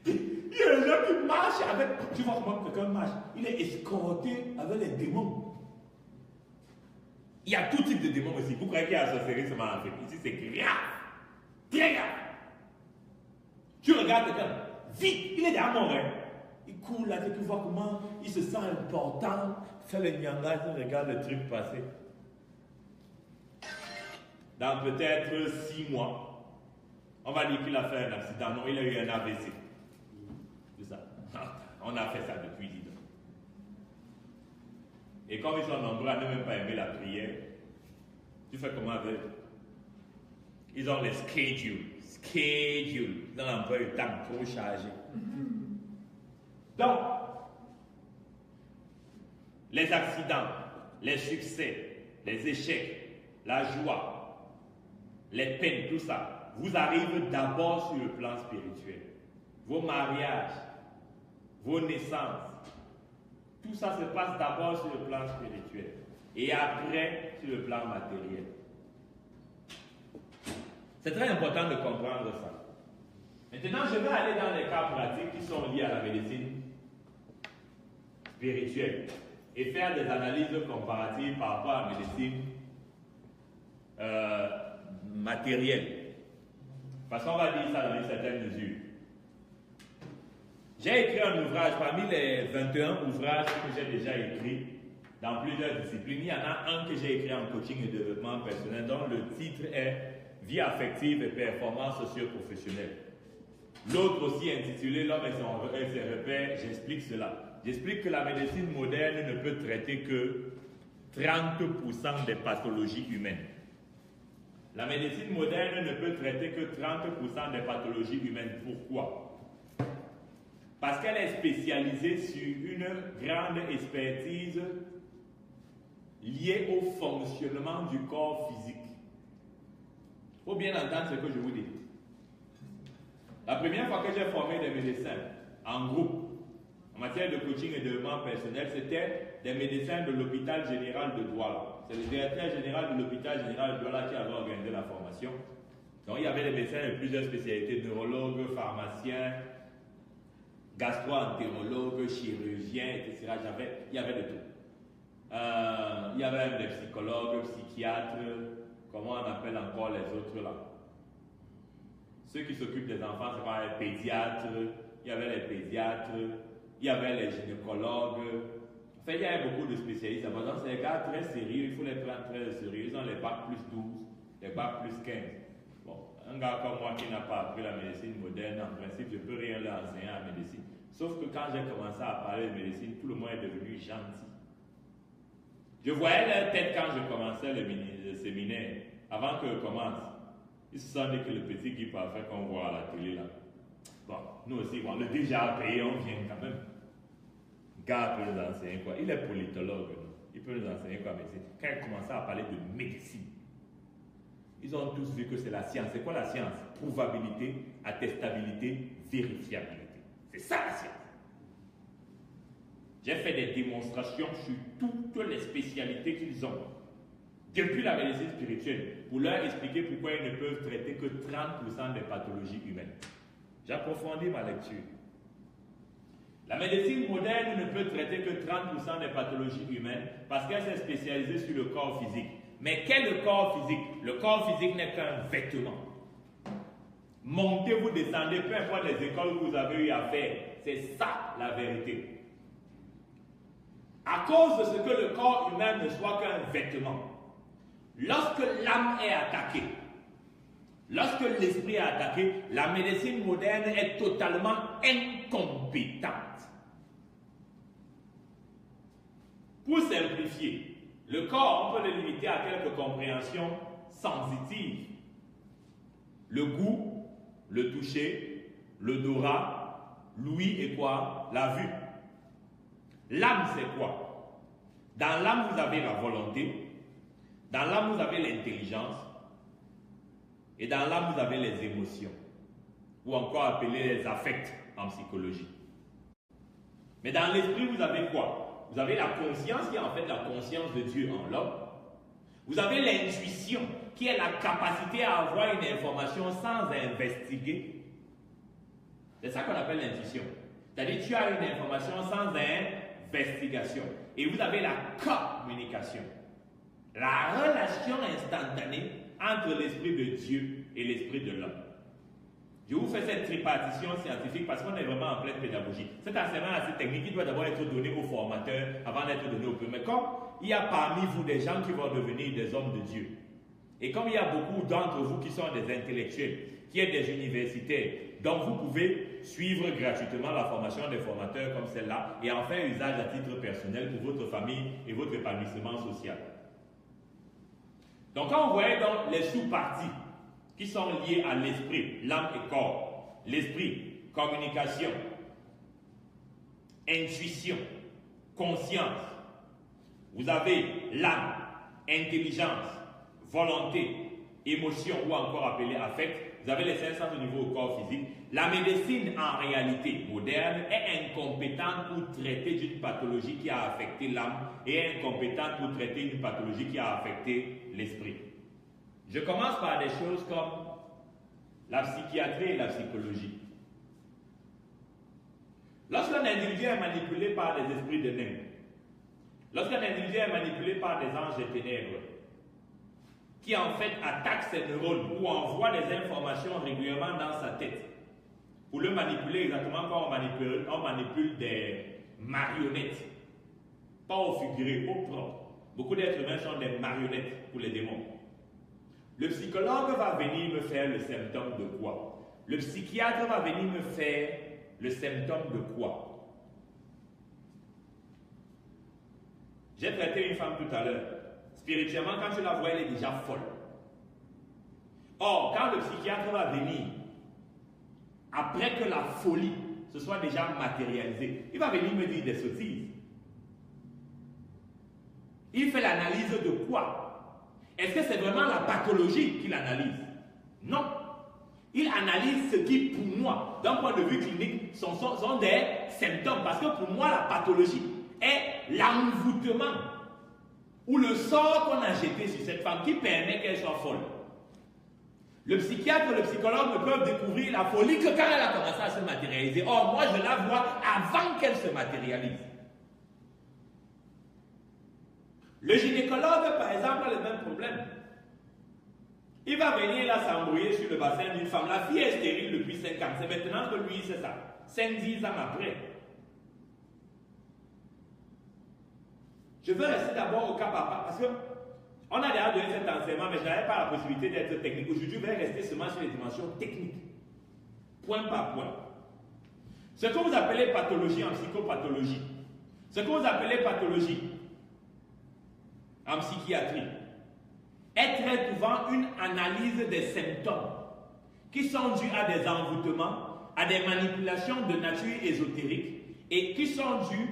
Il y a des gens qui marchent avec. Tu vois comment quelqu'un marche. Il est escorté avec les démons. Il y a tout type de démons aussi. Vous croyez qu'il y a la sorcellerie seulement en Afrique? Ici, c'est grave. Très grave. Tu regardes quelqu'un, vite, il est déjà mort. Hein? Il court là, tu vois comment il se sent important. Fait le nyanga, il regarde le truc passer. Dans peut-être 6 mois, on va dire qu'il a fait un accident. Non, il a eu un AVC. C'est ça. On a fait ça depuis 10 ans. Et comme ils sont nombreux à ne même pas aimer la prière, tu fais comment avec eux? Ils ont les schedules. Dans l'emploi du temps trop chargé. Donc, les accidents, les succès, les échecs, la joie, les peines, tout ça, vous arrivez d'abord sur le plan spirituel. Vos mariages, vos naissances, tout ça se passe d'abord sur le plan spirituel et après sur le plan matériel. C'est très important de comprendre ça. Maintenant, je vais aller dans les cas pratiques qui sont liés à la médecine spirituelle et faire des analyses comparatives par rapport à la médecine matérielle. Parce qu'on va dire ça dans une certaine mesure. J'ai écrit un ouvrage, parmi les 21 ouvrages que j'ai déjà écrits dans plusieurs disciplines, il y en a un que j'ai écrit en coaching et développement personnel dont le titre est Vie affective et performance socio-professionnelle. L'autre aussi intitulé L'homme et ses repères, j'explique cela. J'explique que la médecine moderne ne peut traiter que 30% des pathologies humaines. La médecine moderne ne peut traiter que 30% des pathologies humaines. Pourquoi? Parce qu'elle est spécialisée sur une grande expertise liée au fonctionnement du corps physique. Il faut bien entendre ce que je vous dis. La première fois que j'ai formé des médecins en groupe, en matière de coaching et de développement personnel, c'était des médecins de l'hôpital général de Douala. C'est le directeur général de l'hôpital général de Douala qui avait organisé la formation. Donc il y avait des médecins de plusieurs spécialités, neurologues, pharmaciens, gastro-entérologues, chirurgiens, etc. Il y avait de tout. Il y avait même des psychologues, psychiatres, comment on appelle encore les autres là. Ceux qui s'occupent des enfants, c'est pas les pédiatres, il y avait les pédiatres, il y avait les gynécologues. Enfin, il y avait beaucoup de spécialistes. Par exemple, c'est des gars très sérieux, il faut les prendre très sérieux. Ils ont les bacs plus 12, les bacs plus 15. Bon, un gars comme moi qui n'a pas appris la médecine moderne, en principe, je ne peux rien leur enseigner à la médecine. Sauf que quand j'ai commencé à parler de médecine, tout le monde est devenu gentil. Je voyais leur tête quand je commençais le séminaire, avant que je commence. Ils se sont dit que le petit Guy parfait qu'on voit à la télé là. Bon, nous aussi, bon, le déjà payé, on vient quand même. Le gars peut nous enseigner quoi? Il est politologue, non? Il peut nous enseigner quoi médecine. Quand il commençait à parler de médecine, ils ont tous vu que c'est la science. C'est quoi la science? Prouvabilité, attestabilité, vérifiabilité. C'est ça la science. J'ai fait des démonstrations sur toutes les spécialités qu'ils ont, depuis la médecine spirituelle, pour leur expliquer pourquoi ils ne peuvent traiter que 30% des pathologies humaines. J'approfondis ma lecture. La médecine moderne ne peut traiter que 30% des pathologies humaines parce qu'elle s'est spécialisée sur le corps physique. Mais quel est le corps physique? Le corps physique n'est qu'un vêtement. Montez, vous descendez, peu importe les écoles que vous avez eu à faire, c'est ça la vérité. à cause de ce que le corps humain ne soit qu'un vêtement. Lorsque l'âme est attaquée, lorsque l'esprit est attaqué, la médecine moderne est totalement incompétente. Pour simplifier, le corps, on peut le limiter à quelques compréhensions sensitives. Le goût, le toucher, l'odorat, l'ouïe et quoi? La vue. L'âme, c'est quoi? Dans l'âme, vous avez la volonté. Dans l'âme, vous avez l'intelligence. Et dans l'âme, vous avez les émotions. Ou encore appelés les affects en psychologie. Mais dans l'esprit, vous avez quoi? Vous avez la conscience qui est en fait la conscience de Dieu en l'homme. Vous avez l'intuition qui est la capacité à avoir une information sans investiguer. C'est ça qu'on appelle l'intuition. C'est-à-dire tu as une information sans investigation. Et vous avez la communication. La relation instantanée entre l'esprit de Dieu et l'esprit de l'homme. Je vous fais cette tripartition scientifique parce qu'on est vraiment en pleine pédagogie. Cet enseignement assez technique, il doit d'abord être donné aux formateurs avant d'être donné aux peu. Mais comme il y a parmi vous des gens qui vont devenir des hommes de Dieu, et comme il y a beaucoup d'entre vous qui sont des intellectuels, qui êtes des universitaires, donc vous pouvez suivre gratuitement la formation des formateurs comme celle-là et en faire usage à titre personnel pour votre famille et votre épanouissement social. Donc quand vous voyez donc les sous-parties qui sont liées à l'esprit, l'âme et corps, l'esprit, communication, intuition, conscience, vous avez l'âme, intelligence, volonté, émotion ou encore appelé affect, vous avez les 5 sens au niveau du corps physique. La médecine en réalité moderne est incompétente pour traiter d'une pathologie qui a affecté l'âme et est incompétente pour traiter une pathologie qui a affecté l'esprit. Je commence par des choses comme la psychiatrie et la psychologie. Lorsqu'un individu est manipulé par des esprits de nains, lorsqu'un individu est manipulé par des anges des ténèbres, qui en fait attaquent ses neurones ou envoient des informations régulièrement dans sa tête, pour le manipuler exactement comme on manipule des marionnettes, pas au figuré, au propre. Beaucoup d'êtres humains sont des marionnettes pour les démons. Le psychologue va venir me faire le symptôme de quoi? Le psychiatre va venir me faire le symptôme de quoi? J'ai traité une femme tout à l'heure. Spirituellement, quand tu la vois, elle est déjà folle. Or, quand le psychiatre va venir, après que la folie se soit déjà matérialisée, il va venir me dire des sottises. Il fait l'analyse de quoi? Est-ce que c'est vraiment la pathologie qu'il analyse? Non. Il analyse ce qui, pour moi, d'un point de vue clinique, sont des symptômes. Parce que pour moi, la pathologie est l'envoûtement ou le sort qu'on a jeté sur cette femme qui permet qu'elle soit folle. Le psychiatre, le psychologue ne peuvent découvrir la folie que quand elle a commencé à se matérialiser. Or, moi, je la vois avant qu'elle se matérialise. Le gynécologue, par exemple, a le même problème. Il va venir là s'embrouiller sur le bassin d'une femme. La fille est stérile depuis 5 ans. C'est maintenant que lui, c'est ça. 5-10 ans après. Je veux rester d'abord au cas par cas, parce que on a déjà donné cet enseignement, mais je n'avais pas la possibilité d'être technique. Aujourd'hui, je vais rester seulement sur les dimensions techniques, point par point. Ce que vous appelez pathologie en psychopathologie, ce que vous appelez pathologie en psychiatrie, est très souvent une analyse des symptômes qui sont dus à des envoûtements, à des manipulations de nature ésotérique et qui sont dus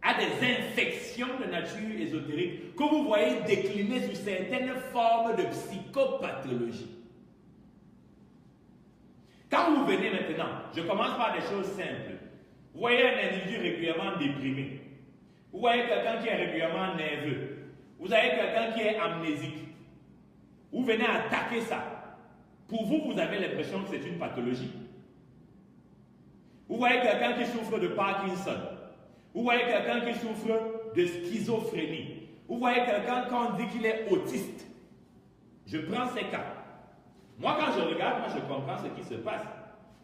à des infections de nature ésotérique que vous voyez décliner sur certaines formes de psychopathologie. Quand vous venez maintenant, je commence par des choses simples. Vous voyez un individu régulièrement déprimé. Vous voyez quelqu'un qui est régulièrement nerveux. Vous avez quelqu'un qui est amnésique. Vous venez attaquer ça. Pour vous, vous avez l'impression que c'est une pathologie. Vous voyez quelqu'un qui souffre de Parkinson. Vous voyez quelqu'un qui souffre de schizophrénie. Vous voyez quelqu'un qu'on dit qu'il est autiste. Je prends ces cas. Moi, quand je regarde, moi, je comprends ce qui se passe.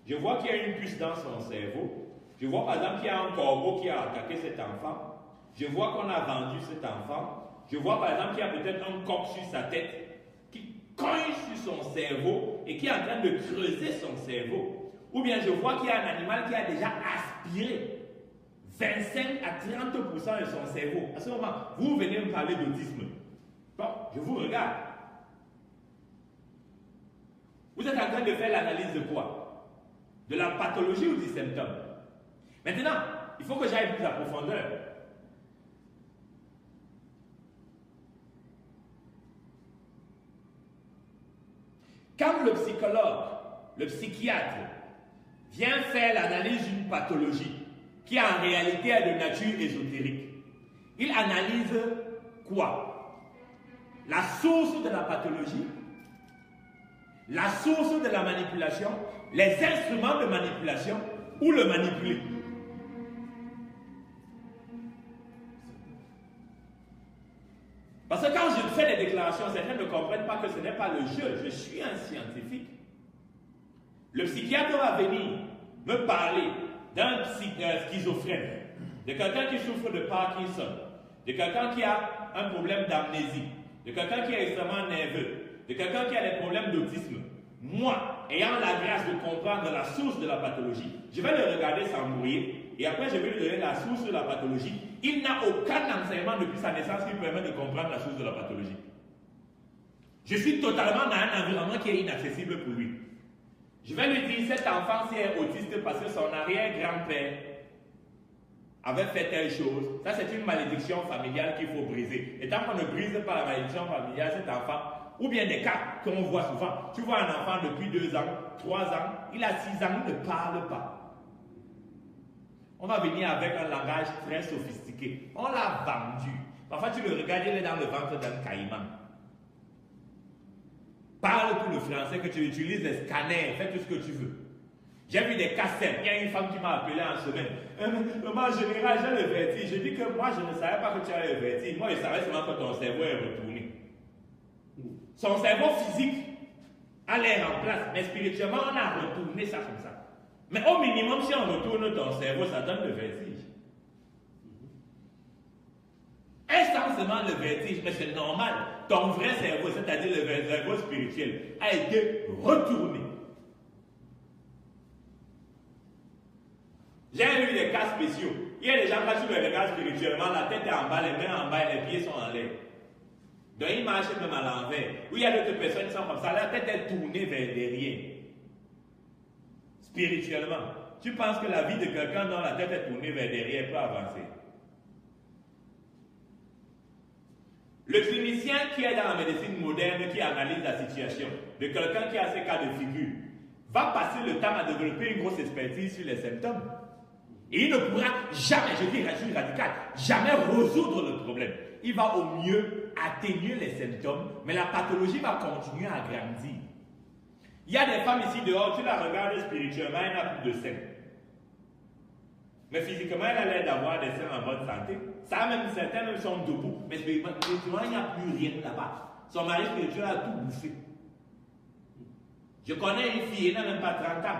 Je vois qu'il y a une puce dans son cerveau Je vois par exemple qu'il y a un corbeau qui a attaqué cet enfant. Je vois qu'on a vendu cet enfant. Je vois par exemple qu'il y a peut-être un coq sur sa tête qui cogne sur son cerveau et qui est en train de creuser son cerveau. Ou bien je vois qu'il y a un animal qui a déjà aspiré 25 à 30% de son cerveau. À ce moment, vous venez me parler d'autisme. Bon, je vous regarde. Vous êtes en train de faire l'analyse de quoi? De la pathologie ou du symptôme? Maintenant, il faut que j'aille plus à profondeur. Quand le psychologue, le psychiatre, vient faire l'analyse d'une pathologie qui en réalité est de nature ésotérique, il analyse quoi? La source de la pathologie, la source de la manipulation, les instruments de manipulation ou le manipuler. Parce que quand je fais des déclarations, certains ne comprennent pas que ce n'est pas le jeu. Je suis un scientifique. Le psychiatre va venir me parler d'un schizophrène, de quelqu'un qui souffre de Parkinson, de quelqu'un qui a un problème d'amnésie, de quelqu'un qui est extrêmement nerveux, de quelqu'un qui a des problèmes d'autisme. Moi, ayant la grâce de comprendre la source de la pathologie, je vais le regarder s'embrouiller et après je vais lui donner la source de la pathologie. Il n'a aucun enseignement depuis sa naissance qui lui permet de comprendre la source de la pathologie. Je suis totalement dans un environnement qui est inaccessible pour lui. Je vais lui dire, cet enfant est autiste parce que son arrière-grand-père avait fait telle chose. Ça, c'est une malédiction familiale qu'il faut briser. Et tant qu'on ne brise pas la malédiction familiale, cet enfant, ou bien des cas qu'on voit souvent. Tu vois un enfant depuis 2 ans, 3 ans, il a 6 ans, il ne parle pas. On va venir avec un langage très sophistiqué. On l'a vendu. Parfois, tu le regardes, il est dans le ventre d'un caïman. Parle tout le français, que tu utilises les scanners, fais tout ce que tu veux. J'ai vu des cassettes. Il y a une femme qui m'a appelé en semaine. Maman, en général, j'ai le vertige. Je dis que moi, je ne savais pas que tu avais le vertige. Moi, je savais seulement que ton cerveau est retourné. Son cerveau physique a l'air en place, mais spirituellement, on a retourné ça comme ça. Mais au minimum, si on retourne ton cerveau, ça donne le vertige. Essentiellement le vertige, mais c'est normal. Ton vrai cerveau, c'est-à-dire le cerveau spirituel, a été retourné. J'ai eu des cas spéciaux. Il y a des gens qui tu les regardes spirituellement, la tête est en bas, les mains en bas et les pieds sont en l'air. Donc ils marchent même à l'envers. Ou il y a d'autres personnes qui sont comme ça, la tête est tournée vers derrière. Spirituellement. Tu penses que la vie de quelqu'un dont la tête est tournée vers derrière peut avancer? Le clinicien qui est dans la médecine moderne, qui analyse la situation de quelqu'un qui a ces cas de figure, va passer le temps à développer une grosse expertise sur les symptômes. Et il ne pourra jamais, je dis radical, jamais résoudre le problème. Il va au mieux atténuer les symptômes, mais la pathologie va continuer à grandir. Il y a des femmes ici dehors, tu la regardes spirituellement, elle n'a plus de seins. Mais physiquement, elle a l'air d'avoir des seins en bonne santé. Ça, même certains même sont debout. Mais spirituellement, il n'y a plus rien là-bas. Son mari spirituel a tout bouffé. Je connais une fille, elle n'a même pas 30 ans.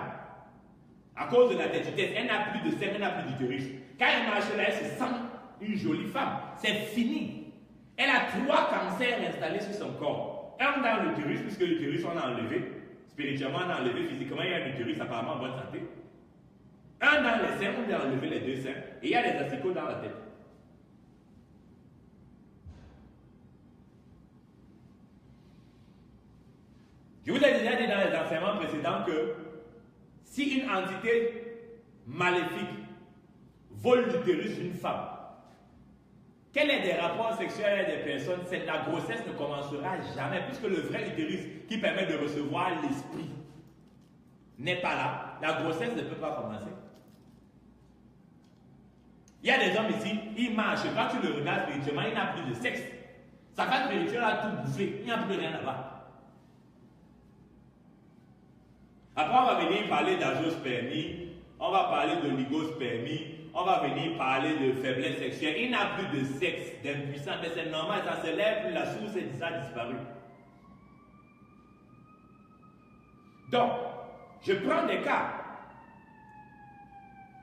À cause de la tétitesse, elle n'a plus de seins, elle n'a plus d'utérus. Quand elle marche là, elle se sent une jolie femme. C'est fini. Elle a 3 cancers installés sur son corps. Un dans l'utérus, puisque l'utérus, on l'a enlevé. Spirituellement, on l'a enlevé. Physiquement, il y a un utérus apparemment en bonne santé. Un dans les seins, on a enlevé les 2 seins. Et il y a des asticots dans la tête. Je vous ai déjà dit dans les enseignements précédents que si une entité maléfique vole l'utérus d'une femme, qu'elle ait des rapports sexuels avec des personnes, la grossesse ne commencera jamais, puisque le vrai utérus qui permet de recevoir l'esprit n'est pas là. La grossesse ne peut pas commencer. Il y a des hommes ici, ils marchent, quand tu le regardes spirituellement, il n'a plus de sexe. Sa femme spirituelle a tout bouffé, il n'y a plus rien là-bas. Après, on va venir parler d'azoospermie, on va parler de ligospermie, on va venir parler de faiblesse sexuelle. Il n'a plus de sexe, d'impuissance, mais c'est normal, ça se lève, la source et ça a disparu. Donc, je prends des cas.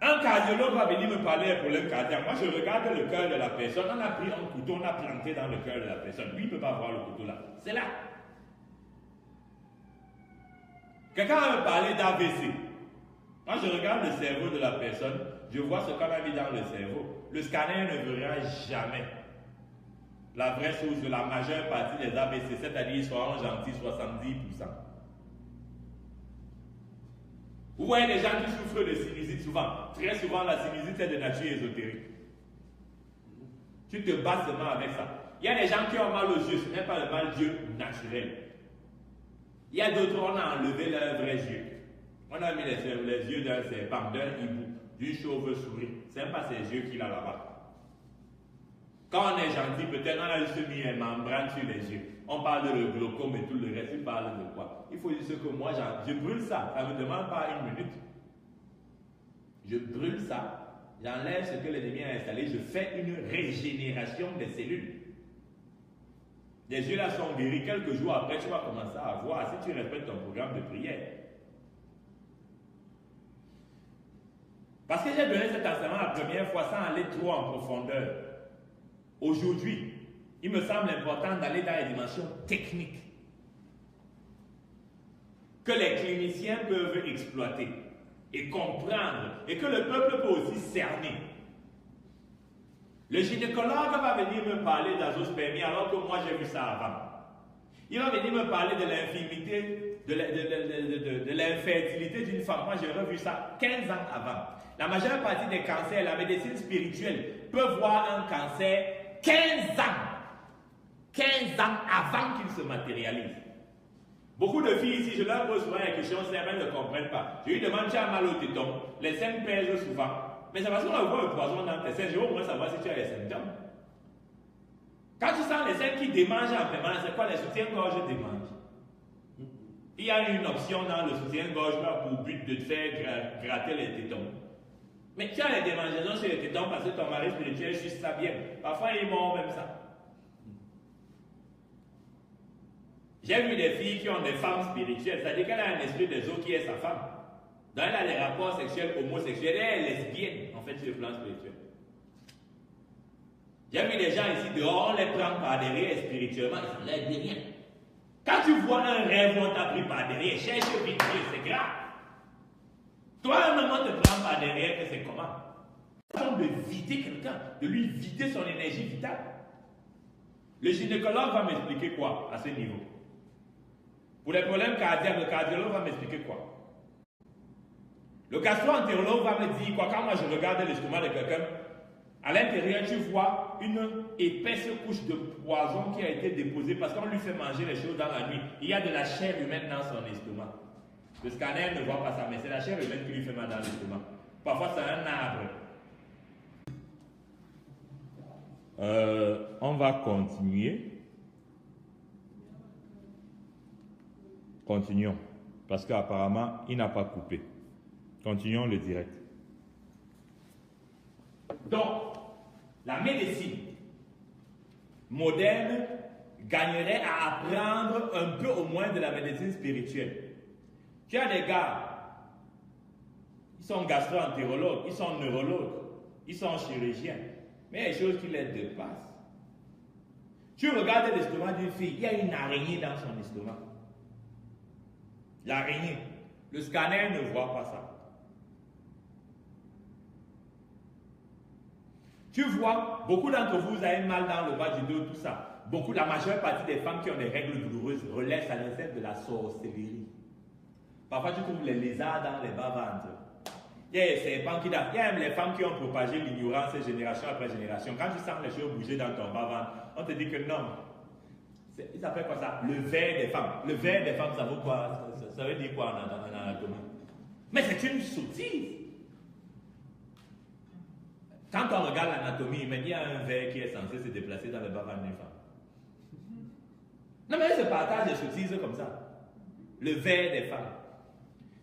Un cardiologue va venir me parler d'un problème cardiaque. Moi, je regarde le cœur de la personne. On a pris un couteau, on a planté dans le cœur de la personne. Lui, il ne peut pas voir le couteau là. C'est là. Quelqu'un va me parler d'AVC. Quand je regarde le cerveau de la personne, je vois ce qu'on a mis dans le cerveau. Le scanner ne verra jamais la vraie source de la majeure partie des AVC, c'est-à-dire soit en gentil 70%. Vous voyez les gens qui souffrent de sinusite souvent. Très souvent, la sinusite est de nature ésotérique. Tu te bats seulement avec ça. Il y a des gens qui ont mal aux yeux, ce n'est pas le mal d'yeux naturel. Il y a d'autres, on a enlevé leurs vrais yeux. On a mis les yeux d'un serpent, d'un hibou, d'une chauve-souris. Ce n'est pas ces yeux qu'il a là-bas. Quand on est gentil, peut-être on a juste mis un membrane sur les yeux. On parle de le glaucome et tout le reste, il parle de quoi? Il faut dire ce que moi, je brûle ça. Ça ne me demande pas une minute. Je brûle ça, j'enlève ce que l'ennemi a installé, je fais une régénération des cellules. Les yeux là sont guéris. Quelques jours après, tu vas commencer à voir si tu respectes ton programme de prière. Parce que j'ai donné cet enseignement la première fois sans aller trop en profondeur. Aujourd'hui, il me semble important d'aller dans les dimensions techniques que les cliniciens peuvent exploiter et comprendre et que le peuple peut aussi cerner. Le gynécologue va venir me parler d'azospermie alors que moi j'ai vu ça avant. Il va venir me parler de l'infirmité, de l'infertilité d'une femme. Moi j'ai revu ça 15 ans avant. La majeure partie des cancers, la médecine spirituelle peut voir un cancer 15 ans avant qu'il se matérialise. Beaucoup de filles ici, je leur pose souvent la question, certaines ne comprennent pas. Je lui demande, tu as mal au téton, les seins pèsent souvent. Mais c'est parce qu'on voit le poison dans tes seins, je veux au moins savoir si tu as les symptômes. Quand tu sens les seins qui démangent en permanence, c'est quoi les soutiens-gorge démangent? Il y a une option dans le soutien-gorge pour but de te faire gratter les tétons. Mais tu as les démangeaisons sur les tétons parce que ton mari spirituel suce ça bien. Parfois, il mord même ça. J'ai vu des filles qui ont des femmes spirituelles, c'est-à-dire qu'elle a un esprit des eaux qui est sa femme. Donc elle a des rapports sexuels homosexuels et elle est lesbienne, en fait, sur le plan spirituel. J'ai vu des gens ici dehors, on les prend par derrière spirituellement, ils s'enlèvent de rien. Quand tu vois un rêve où on t'a pris par derrière, cherche vite, c'est grave. Toi, un moment te prend par derrière, c'est comment? De vider quelqu'un, de lui vider son énergie vitale. Le gynécologue va m'expliquer quoi à ce niveau? Pour les problèmes cardiaques, le cardiologue va m'expliquer quoi? Le gastro-entérologue va me dire quoi? Quand moi je regarde l'estomac de quelqu'un, à l'intérieur tu vois une épaisse couche de poison qui a été déposée parce qu'on lui fait manger les choses dans la nuit. Il y a de la chair humaine dans son estomac. Le scanner ne voit pas ça, mais c'est la chair humaine qui lui fait mal dans l'estomac. Parfois c'est un arbre. On va continuer. Continuons. Parce qu'apparemment, il n'a pas coupé. Continuons le direct. Donc, la médecine moderne gagnerait à apprendre un peu au moins de la médecine spirituelle. Tu as des gars, ils sont gastro-entérologues, ils sont neurologues, ils sont chirurgiens, mais il y a des choses qui les dépassent. Tu regardes l'estomac d'une fille, il y a une araignée dans son estomac. L'araignée. Le scanner ne voit pas ça. Tu vois, beaucoup d'entre vous avez mal dans le bas du dos, tout ça. La majeure partie des femmes qui ont des règles douloureuses relèvent ça recette de la sorcellerie. Parfois, tu trouves les lézards dans les bas-ventres. Il y a les serpents qui dansent. Il y a même les femmes qui ont propagé l'ignorance génération après génération. Quand tu sens les choses bouger dans ton bas-ventre, on te dit que non. Ils appellent quoi ça? Le ver des femmes. Le ver des femmes, ça vaut quoi? Ça veut dire quoi en anatomie? Mais c'est une sottise. Quand on regarde l'anatomie humaine, il y a un ver qui est censé se déplacer dans le bas-ventre d'une femme. Non, mais ils se partagent des sottises comme ça. Le ver des femmes.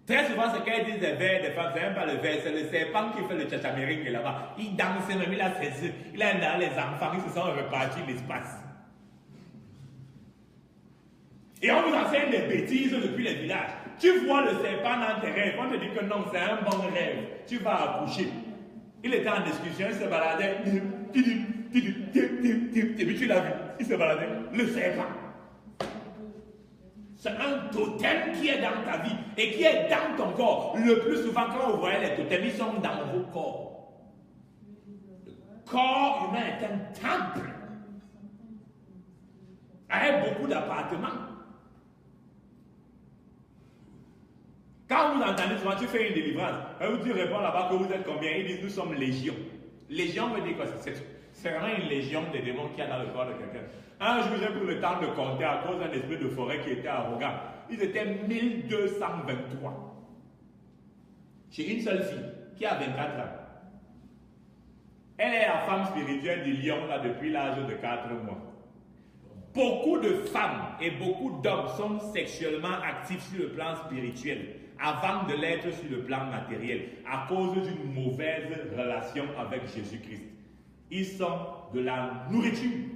Très souvent, ce qu'elles disent des vers des femmes, c'est même pas le ver, c'est le serpent qui fait le tchatchamérique là-bas. Il danse même, il a ses œufs, il a dans les enfants, ils se sont repartis l'espace. Et on vous enseigne des bêtises depuis les villages. Tu vois le serpent dans tes rêves. On te dit que non, c'est un bon rêve. Tu vas accoucher. Il était en discussion, il se baladait. Et puis tu l'as vu. Il se baladait. Le serpent. C'est un totem qui est dans ta vie et qui est dans ton corps. Le plus souvent, quand vous voyez les totems, ils sont dans vos corps. Le corps humain est un temple avec beaucoup d'appartements. Quand vous entendez souvent, tu fais une délivrance, tu réponds là-bas que vous êtes combien? Ils disent nous sommes légion. Légion veut dire quoi? C'est vraiment une légion des démons qu'il y a dans le corps de quelqu'un. Un jour, j'ai pris le temps de compter à cause d'un esprit de forêt qui était arrogant. Ils étaient 1223. J'ai une seule fille qui a 24 ans. Elle est la femme spirituelle du lion là, depuis l'âge de 4 mois. Beaucoup de femmes et beaucoup d'hommes sont sexuellement actifs sur le plan spirituel avant de l'être sur le plan matériel à cause d'une mauvaise relation avec Jésus-Christ. Ils sont de la nourriture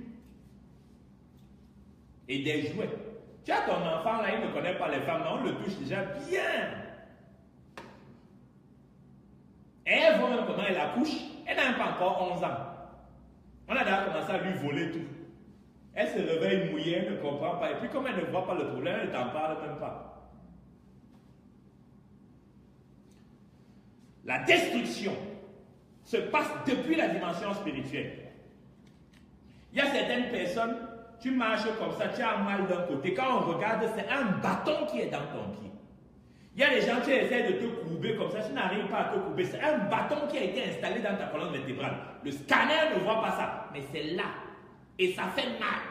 et des jouets. Tu as ton enfant là, il ne connaît pas les femmes, mais on le touche déjà bien. Et elle voit même comment elle accouche. Elle n'a pas encore 11 ans. On a déjà commencé à lui voler tout. Elle se réveille mouillée, elle ne comprend pas. Et puis comme elle ne voit pas le problème, elle ne t'en parle même pas. La destruction se passe depuis la dimension spirituelle. Il y a certaines personnes, tu marches comme ça, tu as mal d'un côté. Quand on regarde, c'est un bâton qui est dans ton pied. Il y a des gens qui essaient de te courber comme ça, tu n'arrives pas à te courber. C'est un bâton qui a été installé dans ta colonne vertébrale. Le scanner ne voit pas ça, mais c'est là. Et ça fait mal.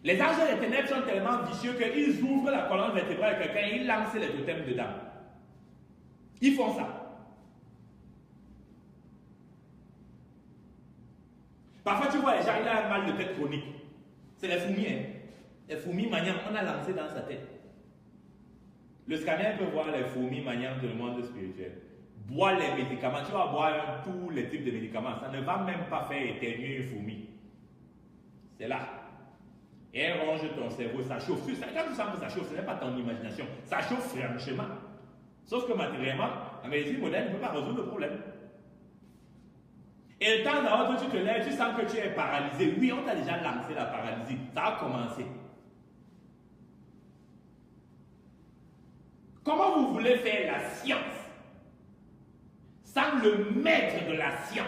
Les anges des ténèbres sont tellement vicieux qu'ils ouvrent la colonne vertébrale de quelqu'un et ils lancent les totems dedans. Ils font ça. Parfois, tu vois les gens, il a un mal de tête chronique. C'est les fourmis. Hein. Les fourmis maniantes, on a lancé dans sa tête. Le scanner peut voir les fourmis maniantes dans le monde spirituel. Bois les médicaments. Tu vas boire tous les types de médicaments. Ça ne va même pas faire éternuer une fourmi. C'est là. Et elle ronge ton cerveau, ça chauffe. Quand tu sens que ça chauffe, ce n'est pas ton imagination. Ça chauffe franchement. Sauf que matériellement, la médecine moderne ne peut pas résoudre le problème. Et le temps d'un autre, tu te lèves, tu sens que tu es paralysé. Oui, on t'a déjà lancé la paralysie. Ça a commencé. Comment vous voulez faire la science sans le maître de la science?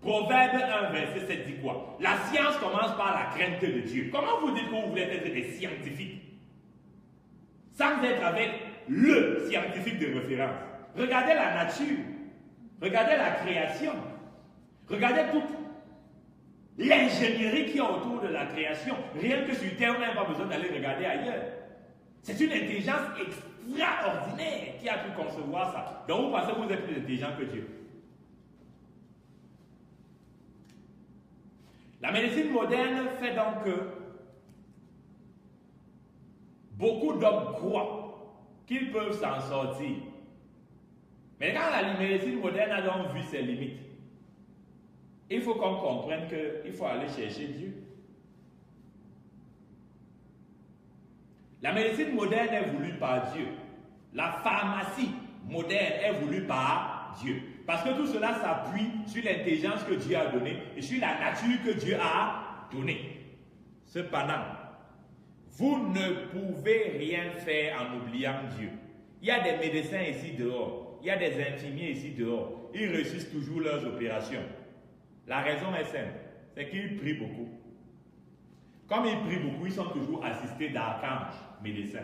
Proverbe 1, verset 7 dit quoi? La science commence par la crainte de Dieu. Comment vous dites que vous voulez être des scientifiques sans être avec le scientifique de référence? Regardez la nature, regardez la création, regardez toute l'ingénierie qui est autour de la création. Rien que sur Terre, on n'a pas besoin d'aller regarder ailleurs. C'est une intelligence extraordinaire qui a pu concevoir ça. Donc vous pensez que vous êtes plus intelligent que Dieu. La médecine moderne fait donc que beaucoup d'hommes croient qu'ils peuvent s'en sortir. Mais quand la médecine moderne a donc vu ses limites, il faut qu'on comprenne qu'il faut aller chercher Dieu. La médecine moderne est voulue par Dieu. La pharmacie moderne est voulue par Dieu. Parce que tout cela s'appuie sur l'intelligence que Dieu a donnée et sur la nature que Dieu a donnée. Cependant, vous ne pouvez rien faire en oubliant Dieu. Il y a des médecins ici dehors, il y a des infirmiers ici dehors, ils réussissent toujours leurs opérations. La raison est simple, c'est qu'ils prient beaucoup. Comme ils prient beaucoup, ils sont toujours assistés d'archanges médecins.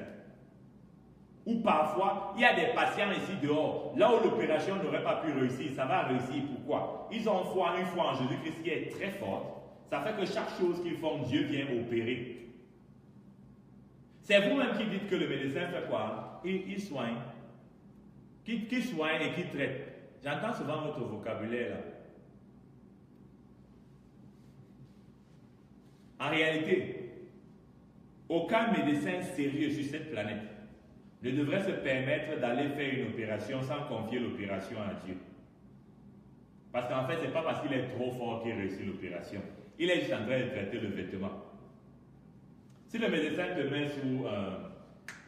Ou parfois, il y a des patients ici dehors, là où l'opération n'aurait pas pu réussir, ça va réussir. Pourquoi? Ils ont une foi en Jésus-Christ qui est très forte. Ça fait que chaque chose qu'ils font, Dieu vient opérer. C'est vous-même qui dites que le médecin fait quoi? Il soigne. Qui soigne et qui traite. J'entends souvent votre vocabulaire là. En réalité, aucun médecin sérieux sur cette planète ne devrait se permettre d'aller faire une opération sans confier l'opération à Dieu. Parce qu'en fait, ce n'est pas parce qu'il est trop fort qu'il réussit l'opération. Il est juste en train de traiter le vêtement. Si le médecin te met sous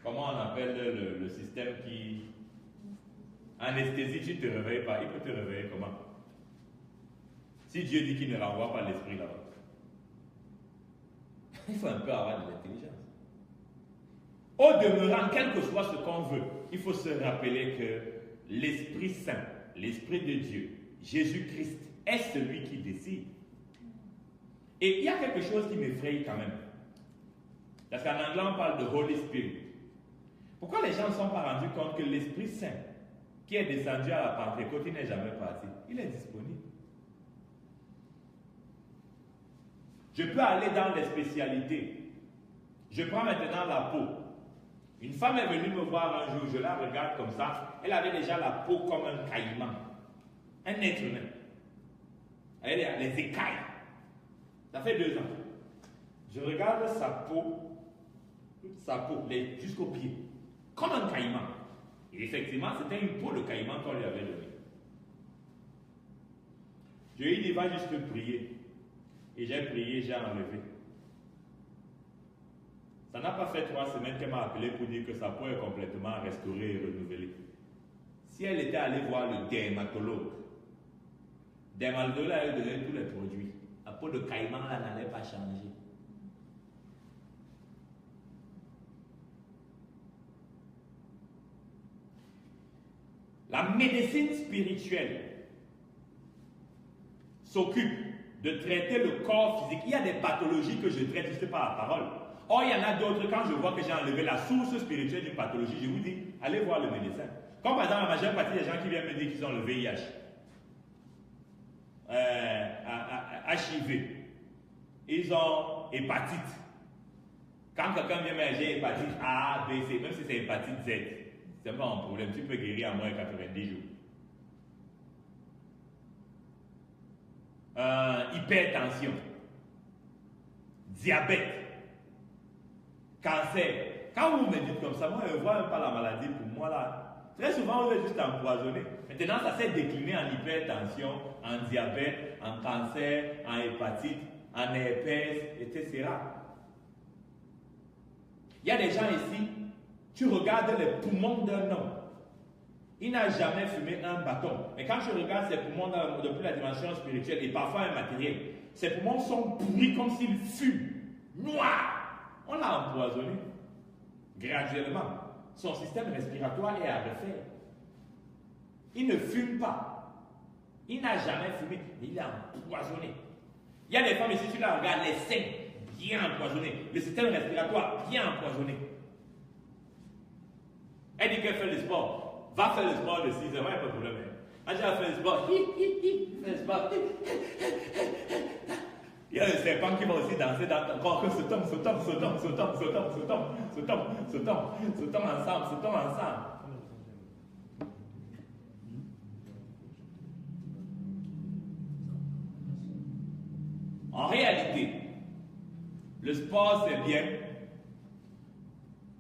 comment on appelle le système qui... Anesthésie, tu ne te réveilles pas. Il peut te réveiller comment? Si Dieu dit qu'il ne renvoie pas l'esprit là-bas. Il faut un peu avoir de l'intelligence. Au demeurant, quel que soit ce qu'on veut, il faut se rappeler que l'Esprit Saint, l'Esprit de Dieu, Jésus-Christ, est celui qui décide. Et il y a quelque chose qui m'effraie quand même. Parce qu'en anglais, on parle de Holy Spirit. Pourquoi les gens ne sont pas rendus compte que l'Esprit Saint, qui est descendu à la Pentecôte, il n'est jamais parti? Il est disponible. Je peux aller dans les spécialités. Je prends maintenant la peau. Une femme est venue me voir un jour, je la regarde comme ça. Elle avait déjà la peau comme un caïman. Un être humain. Elle a les écailles. Ça fait 2 ans. Je regarde sa peau, jusqu'au pied, comme un caïman. Et effectivement, c'était une peau de caïman qu'on lui avait donnée. Je lui ai dit, va juste prier. Et j'ai prié, j'ai enlevé. Ça n'a pas fait 3 semaines qu'elle m'a appelé pour dire que sa peau est complètement restaurée et renouvelée. Si elle était allée voir le dermatologue a donné tous les produits. La peau de caïman là n'allait pas changer. La médecine spirituelle s'occupe de traiter le corps physique. Il y a des pathologies que je traite juste par la parole. Or, il y en a d'autres, quand je vois que j'ai enlevé la source spirituelle d'une pathologie, je vous dis, allez voir le médecin. Comme par exemple, la majeure partie des gens qui viennent me dire qu'ils ont le VIH, HIV, ils ont hépatite. Quand quelqu'un vient me dire j'ai hépatite A, B, C, même si c'est hépatite Z, c'est pas un problème, tu peux guérir en moins de 90 jours. Hypertension, diabète, cancer. Quand vous me dites comme ça, moi je ne vois même pas la maladie pour moi là. Très souvent, vous êtes juste empoisonné. Maintenant, ça s'est décliné en hypertension, en diabète, en cancer, en hépatite, en herpès, etc. Il y a des gens ici, tu regardes les poumons d'un homme. Il n'a jamais fumé un bâton. Mais quand je regarde ses poumons depuis la dimension spirituelle et parfois immatérielle, ses poumons sont pourris comme s'ils fument. Noirs. On l'a empoisonné. Graduellement. Son système respiratoire est à refaire. Il ne fume pas. Il n'a jamais fumé. Mais il est empoisonné. Il y a des femmes ici, tu la regardes, les seins bien empoisonnés. Le système respiratoire bien empoisonné. Elle dit qu'elle fait le sport. Va faire le sport de 6 heures, il n'y a pas de problème. Quand tu vas faire le sport, fais le sport. Il y a le serpent qui va aussi danser dans ton corps. Sautons ensemble. En réalité, le sport c'est bien,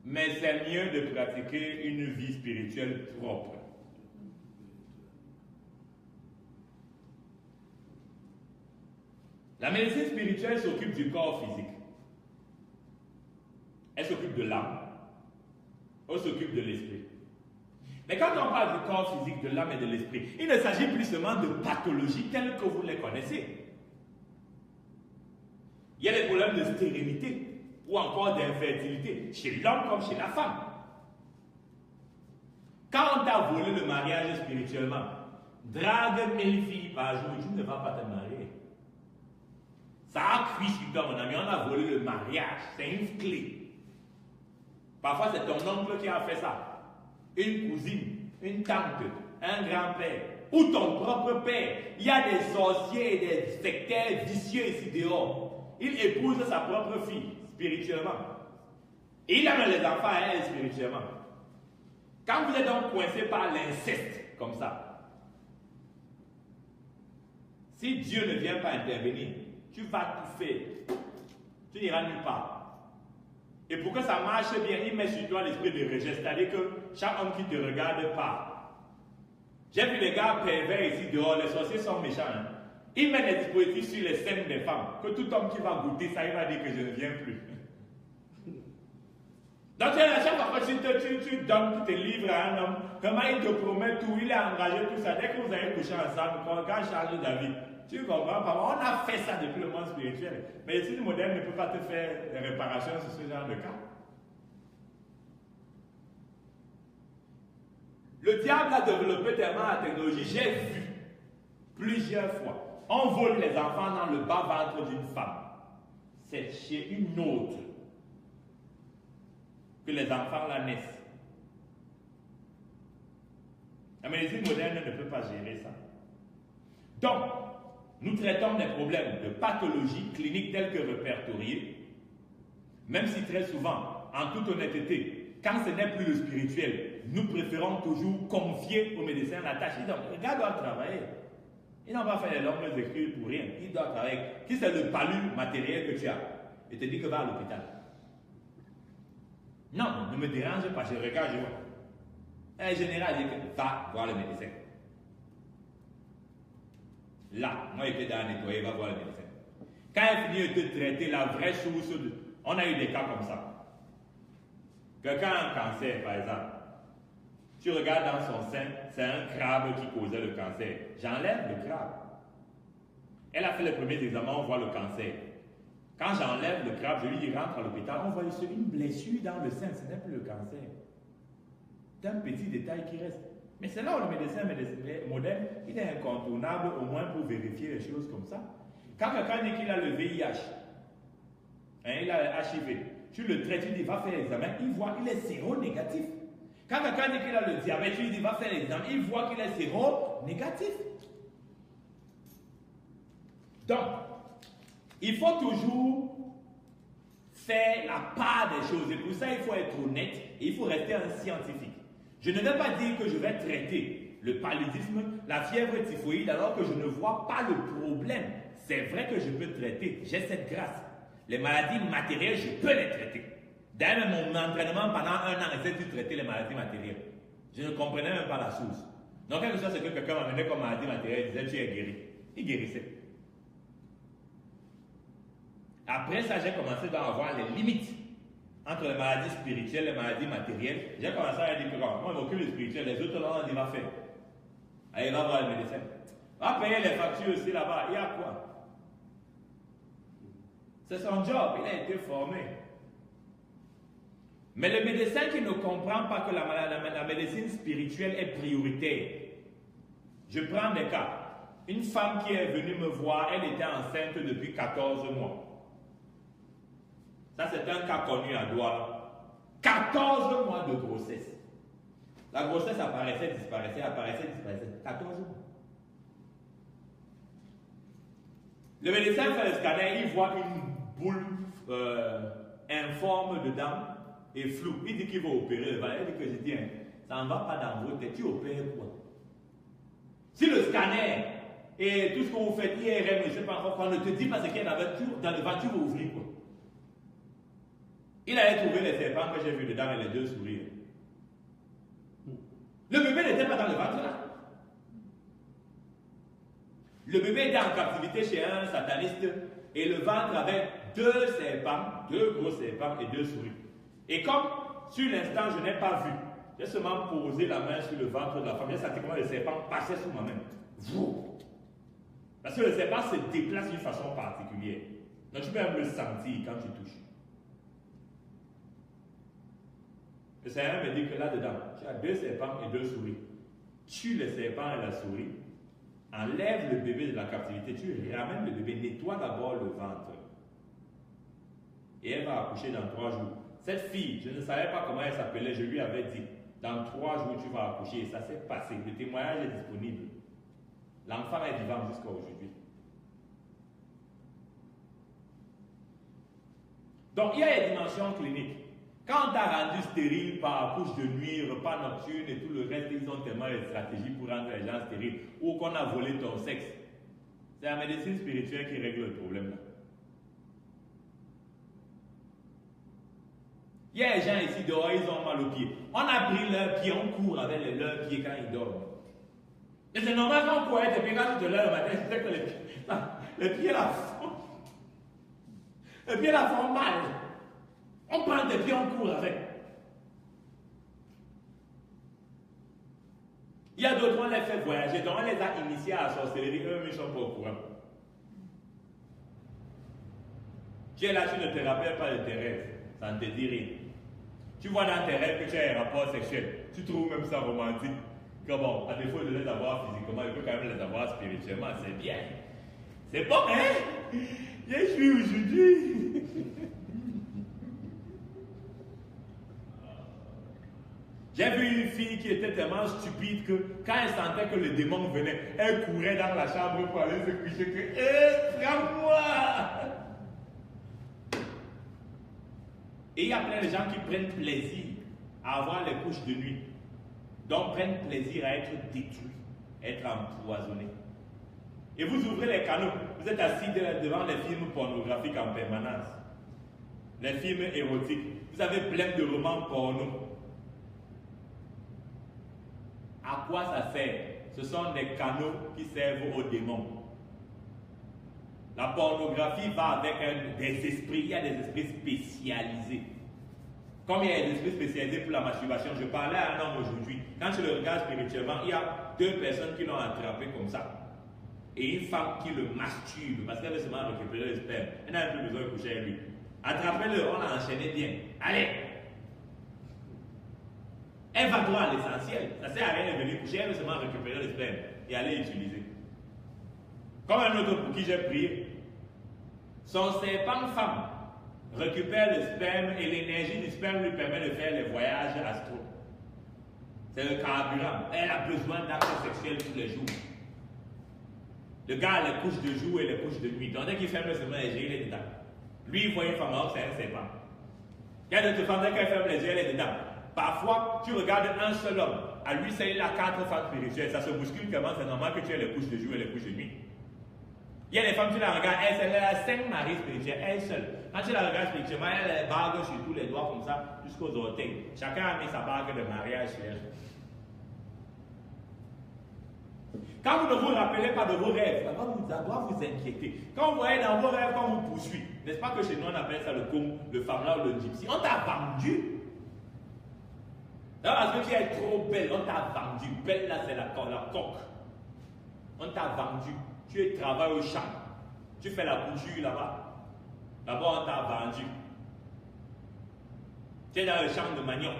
mais c'est mieux de pratiquer une vie spirituelle propre. La médecine spirituelle s'occupe du corps physique. Elle s'occupe de l'âme. Elle s'occupe de l'esprit. Mais quand on parle du corps physique, de l'âme et de l'esprit, il ne s'agit plus seulement de pathologies telles que vous les connaissez. Il y a des problèmes de stérilité ou encore d'infertilité, chez l'homme comme chez la femme. Quand on t'a volé le mariage spirituellement, drague 1000 filles par jour, tu ne vas pas te marier. Ça a cuit sur toi, mon ami, on a volé le mariage, c'est une clé. Parfois, c'est ton oncle qui a fait ça, une cousine, une tante, un grand-père, ou ton propre père. Il y a des sorciers et des sectaires vicieux ici dehors. Il épouse sa propre fille, spirituellement. Et il aime les enfants à elle, spirituellement. Quand vous êtes donc coincé par l'inceste, comme ça, si Dieu ne vient pas intervenir, tu vas tout faire. Tu n'iras nulle part. Et pour que ça marche bien, il met sur toi l'esprit de rejet. C'est-à-dire que chaque homme qui te regarde part. J'ai vu des gars pervers ici dehors, les sorciers sont méchants. Hein? Ils mettent des dispositifs sur les scènes des femmes. Que tout homme qui va goûter ça, il va dire que je ne viens plus. Donc, à chaque fois que tu donnes, tu te livres à un homme, comment il te promet tout, il a engagé tout ça. Dès que vous allez coucher ensemble, quand il change d'avis, tu comprends pas. On a fait ça depuis le monde spirituel. Mais la médecine moderne ne peut pas te faire des réparations sur ce genre de cas. Le diable a développé tellement la technologie, j'ai vu plusieurs fois. On vole les enfants dans le bas-ventre d'une femme. C'est chez une autre que les enfants la naissent. La médecine moderne ne peut pas gérer ça. Donc, nous traitons des problèmes de pathologie clinique tels que répertoriés, même si très souvent, en toute honnêteté, quand ce n'est plus le spirituel, nous préférons toujours confier aux médecins la tâche. Ils disent, le gars doit travailler. Ils n'ont pas fait les longues écrits pour rien. Il doit travailler. Si c'est le palu matériel que tu as, il te dit que va à l'hôpital. Non, ne me dérange pas, je regarde, je vois. Un général dit que va voir le médecin. Là, moi j'étais dans la nettoyer, va voir le médecin. Quand il finit de te traiter la vraie source, on a eu des cas comme ça. Quelqu'un a un cancer, par exemple. Tu regardes dans son sein, c'est un crabe qui causait le cancer. J'enlève le crabe. Elle a fait les premiers examens, on voit le cancer. Quand j'enlève le crabe, je lui dis rentre à l'hôpital, on voit une blessure dans le sein, ce n'est plus le cancer. C'est un petit détail qui reste. Mais c'est là où le médecin moderne, il est incontournable au moins pour vérifier les choses comme ça. Quand quelqu'un dit qu'il a le VIH, il a le HIV, tu le traites, tu dis va faire l'examen, il voit qu'il est séro-négatif. Quand quelqu'un dit qu'il a le diabète, tu lui dis va faire l'examen, il voit qu'il est séro-négatif. Donc, il faut toujours faire la part des choses. Et pour ça, il faut être honnête et il faut rester un scientifique. Je ne vais pas dire que je vais traiter le paludisme, la fièvre typhoïde, alors que je ne vois pas le problème. C'est vrai que je peux traiter, j'ai cette grâce. Les maladies matérielles, je peux les traiter. D'ailleurs, mon entraînement pendant 1 an, j'essaie de traiter les maladies matérielles. Je ne comprenais même pas la source. Donc, quelque chose, c'est que quelqu'un m'amenait comme maladie matérielle, il disait tu es guéri. Il guérissait. Après ça, j'ai commencé à avoir les limites entre les maladies spirituelles et les maladies matérielles. J'ai commencé à dire que moi, je m'occupe du spirituel, les autres, là, on dit va faire. Allez, va voir le médecin. Va payer les factures aussi là-bas. Il y a quoi? C'est son job, il a été formé. Mais le médecin qui ne comprend pas que la médecine spirituelle est prioritaire. Je prends des cas. Une femme qui est venue me voir, elle était enceinte depuis 14 mois. Ça, c'est un cas connu à Douala. 14 mois de grossesse. La grossesse apparaissait, disparaissait, apparaissait, disparaissait. 14 mois. Le médecin fait le scanner, il voit une boule informe dedans et floue. Il dit qu'il va opérer le valet. Il dit que je dis, ça ne va pas dans votre tête. Tu opères quoi? Si le scanner et tout ce que vous faites, IRM, je ne sais pas encore quoi, ne te dit pas ce qu'il y a dans le ventre, tu vas ouvrir quoi? Il allait trouver les serpents que j'ai vus dedans et les 2 sourires. Le bébé n'était pas dans le ventre là. Le bébé était en captivité chez un sataniste et le ventre avait 2 serpents, 2 gros serpents et 2 souris. Et comme sur l'instant je n'ai pas vu, j'ai seulement posé la main sur le ventre de la femme, j'ai senti comment le serpent passait sous ma main. Parce que le serpent se déplace d'une façon particulière. Donc tu peux même le sentir quand tu touches. Le Seigneur me dit que là-dedans, tu as 2 serpents et 2 souris. Tue les serpents et la souris, enlève le bébé de la captivité, tu ramènes le bébé, nettoie d'abord le ventre. Et elle va accoucher dans 3 jours. Cette fille, je ne savais pas comment elle s'appelait, je lui avais dit, dans 3 jours tu vas accoucher, et ça s'est passé, le témoignage est disponible. L'enfant est vivant jusqu'à aujourd'hui. Donc il y a les dimensions cliniques. Quand on t'a rendu stérile par couche de nuit, repas nocturne et tout le reste, ils ont tellement de stratégies pour rendre les gens stériles, ou qu'on a volé ton sexe. C'est la médecine spirituelle qui règle le problème là. Il y a des gens ici dehors, ils ont mal aux pieds. On a pris leurs pieds, on court avec leurs pieds quand ils dorment. Et c'est normal qu'on court avec tes pieds quand tu te lèves le matin, c'est que les pieds là font mal. On prend tes pieds, on court avec. Il y a d'autres, on les fait voyager, donc on les a initiés à la sorcellerie, eux, ils ne sont pas au courant. Tu es là, tu ne te rappelles pas de tes rêves, ça ne te dit rien. Tu vois dans tes rêves que tu as un rapport sexuel, tu trouves même ça romantique. Comment, à défaut de les avoir physiquement, il peut quand même les avoir spirituellement, c'est bien. C'est bon, hein? Je suis aujourd'hui. J'ai vu une fille qui était tellement stupide que quand elle sentait que le démon venait, elle courait dans la chambre pour aller se coucher que frappe-moi! Et il y a plein de gens qui prennent plaisir à avoir les couches de nuit. Donc prennent plaisir à être détruits, être empoisonnés. Et vous ouvrez les canaux, vous êtes assis devant les films pornographiques en permanence. Les films érotiques. Vous avez plein de romans porno. À quoi ça sert? Ce sont des canaux qui servent aux démons. La pornographie va avec des esprits, il y a des esprits spécialisés. Comme il y a des esprits spécialisés pour la masturbation, je parlais à un homme aujourd'hui, quand je le regarde spirituellement, il y a 2 personnes qui l'ont attrapé comme ça. Et une femme qui le masturbe, parce qu'elle veut seulement récupérer le sperme. Elle n'a plus besoin de coucher avec lui. Attrapez-le, on l'a enchaîné bien. Allez! Elle va droit à l'essentiel. Ça ne sert à rien de venir coucher, elle veut seulement récupérer le sperme et aller l'utiliser. Comme un autre pour qui j'ai prié. Son serpent femme récupère le sperme et l'énergie du sperme lui permet de faire les voyages astraux. C'est le carburant. Elle a besoin d'actes sexuels tous les jours. Le gars a les couches de jour et les couches de nuit. Donc dès qu'il ferme le seulement les yeux, il est dedans. Lui, il voit une femme, alors c'est un serpent. Il y a d'autres femmes, dès qu'elle ferme les yeux, elle est dedans. Parfois, tu regardes un seul homme. À lui, c'est il a 4 femmes spirituelles. Ça se bouscule comment? C'est normal que tu aies les couches de jour et les couches de nuit. Il y a des femmes, tu la regardes, elle a 5 maris spirituels, elle seule. Quand tu la regardes spirituellement, elle a les bagues sur tous les doigts comme ça, jusqu'aux orteils. Chacun a mis sa bague de mariage sur elle. Quand vous ne vous rappelez pas de vos rêves, ça doit vous inquiéter. Quand vous voyez dans vos rêves, quand vous poursuivez, n'est-ce pas que chez nous on appelle ça le con, le famla ou le gypsy? On t'a vendu. Non, parce que tu es trop belle, on t'a vendu. Belle là, c'est la coque. On t'a vendu. Tu travailles au champ. Tu fais la couture là-bas. Là-bas, on t'a vendu. Tu es dans le champ de manioc.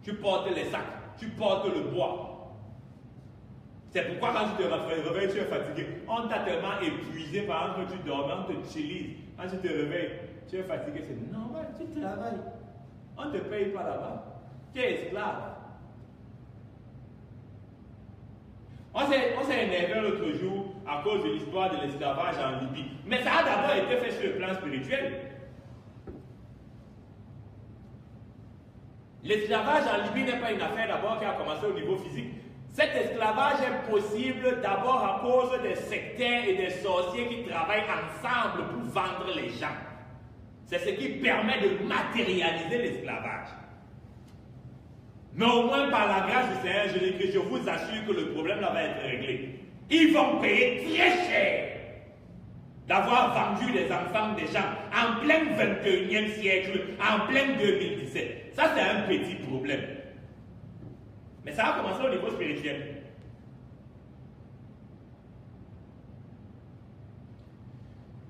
Tu portes les sacs. Tu portes le bois. C'est pourquoi quand tu te réveilles, tu es fatigué. On t'a tellement épuisé pendant que tu dormais, on te chillise. Quand tu te réveilles, tu es fatigué. C'est normal, tu travailles. On ne te paye pas là-bas. Tu es esclave. On s'est énervé l'autre jour à cause de l'histoire de l'esclavage en Libye. Mais ça a d'abord été fait sur le plan spirituel. L'esclavage en Libye n'est pas une affaire d'abord qui a commencé au niveau physique. Cet esclavage est possible d'abord à cause des sectaires et des sorciers qui travaillent ensemble pour vendre les gens. C'est ce qui permet de matérialiser l'esclavage. Mais au moins par la grâce du Seigneur Jésus-Christ, je vous assure que le problème là va être réglé. Ils vont payer très cher d'avoir vendu les enfants des gens en plein 21e siècle, en plein 2017. Ça, c'est un petit problème. Mais ça a commencé au niveau spirituel.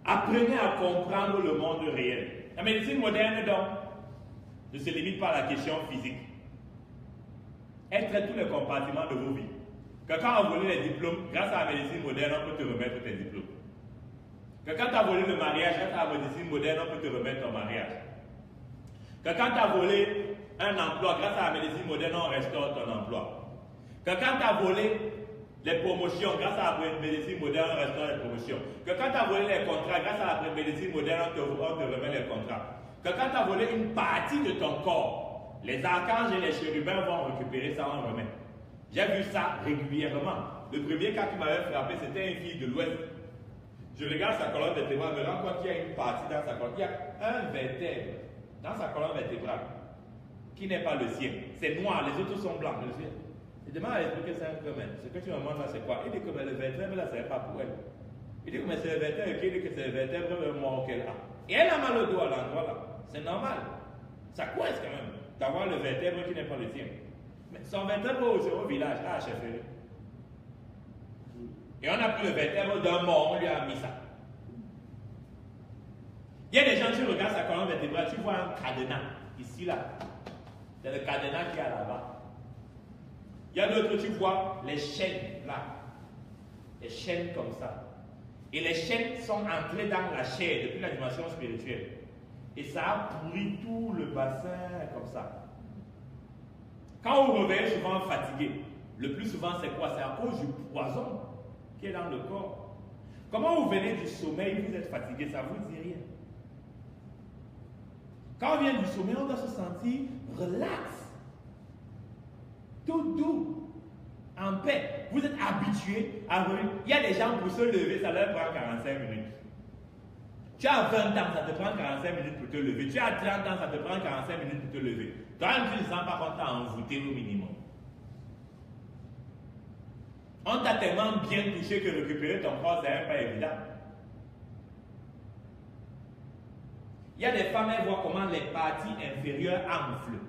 Apprenez à comprendre le monde réel. La médecine moderne, donc, ne se limite pas à la question physique. Elle traite tous les compartiments de vos vies. Quelqu'un a volé les diplômes, grâce à la médecine moderne, on peut te remettre tes diplômes. Quelqu'un t'a volé le mariage, grâce à la médecine moderne, on peut te remettre ton mariage. Quelqu'un t'a volé un emploi, grâce à la médecine moderne, on restaure ton emploi. Quelqu'un t'a volé les promotions, grâce à la médecine moderne, on restaure les promotions. Quelqu'un t'a volé les contrats, grâce à la médecine moderne, on te remet les contrats. Quelqu'un t'a volé une partie de ton corps. Les archanges et les chérubins vont récupérer ça, on remet. J'ai vu ça régulièrement. Le premier cas qui m'avait frappé, c'était une fille de l'Ouest. Je regarde sa colonne vertébrale, je me rends compte qu'il y a une partie dans sa colonne. Il y a un vertèbre dans sa colonne vertébrale qui n'est pas le sien. C'est noir, les autres sont blancs. Je demande à l'expliquer ça un peu, mais ce que tu me montres là, c'est quoi? Il dit que le vertèbre là, c'est pas pour elle. Il dit que c'est le vertèbre qui dit que c'est le vertèbre mort qu'elle a. Et elle a mal au dos à l'endroit là. C'est normal. Ça coince quand même d'avoir le vertèbre qui n'est pas le sien. Mais son vertèbre au village, chef. Et on a pris le vertèbre d'un mort, on lui a mis ça. Il y a des gens, tu regardes sa colonne vertébrale, tu vois un cadenas, ici, là. C'est le cadenas qui est là-bas. Il y a d'autres, tu vois les chaînes, là. Les chaînes comme ça. Et les chaînes sont entrées dans la chair depuis la dimension spirituelle. Et ça a pourri tout le bassin comme ça. Quand vous vous réveillez souvent fatigué, le plus souvent c'est quoi? C'est à cause du poison qui est dans le corps. Comment vous venez du sommeil, vous êtes fatigué, ça ne vous dit rien. Quand on vient du sommeil, on doit se sentir relax, tout doux, en paix. Vous êtes habitué à venir. Il y a des gens pour se lever, ça leur prend 45 minutes. Tu as 20 ans, ça te prend 45 minutes pour te lever. Tu as 30 ans, ça te prend 45 minutes pour te lever. Toi-même, tu ne sens pas qu'on t'a envoûté au minimum. On t'a tellement bien touché que récupérer ton corps, c'est pas évident. Il y a des femmes, elles voient comment les parties inférieures enflent.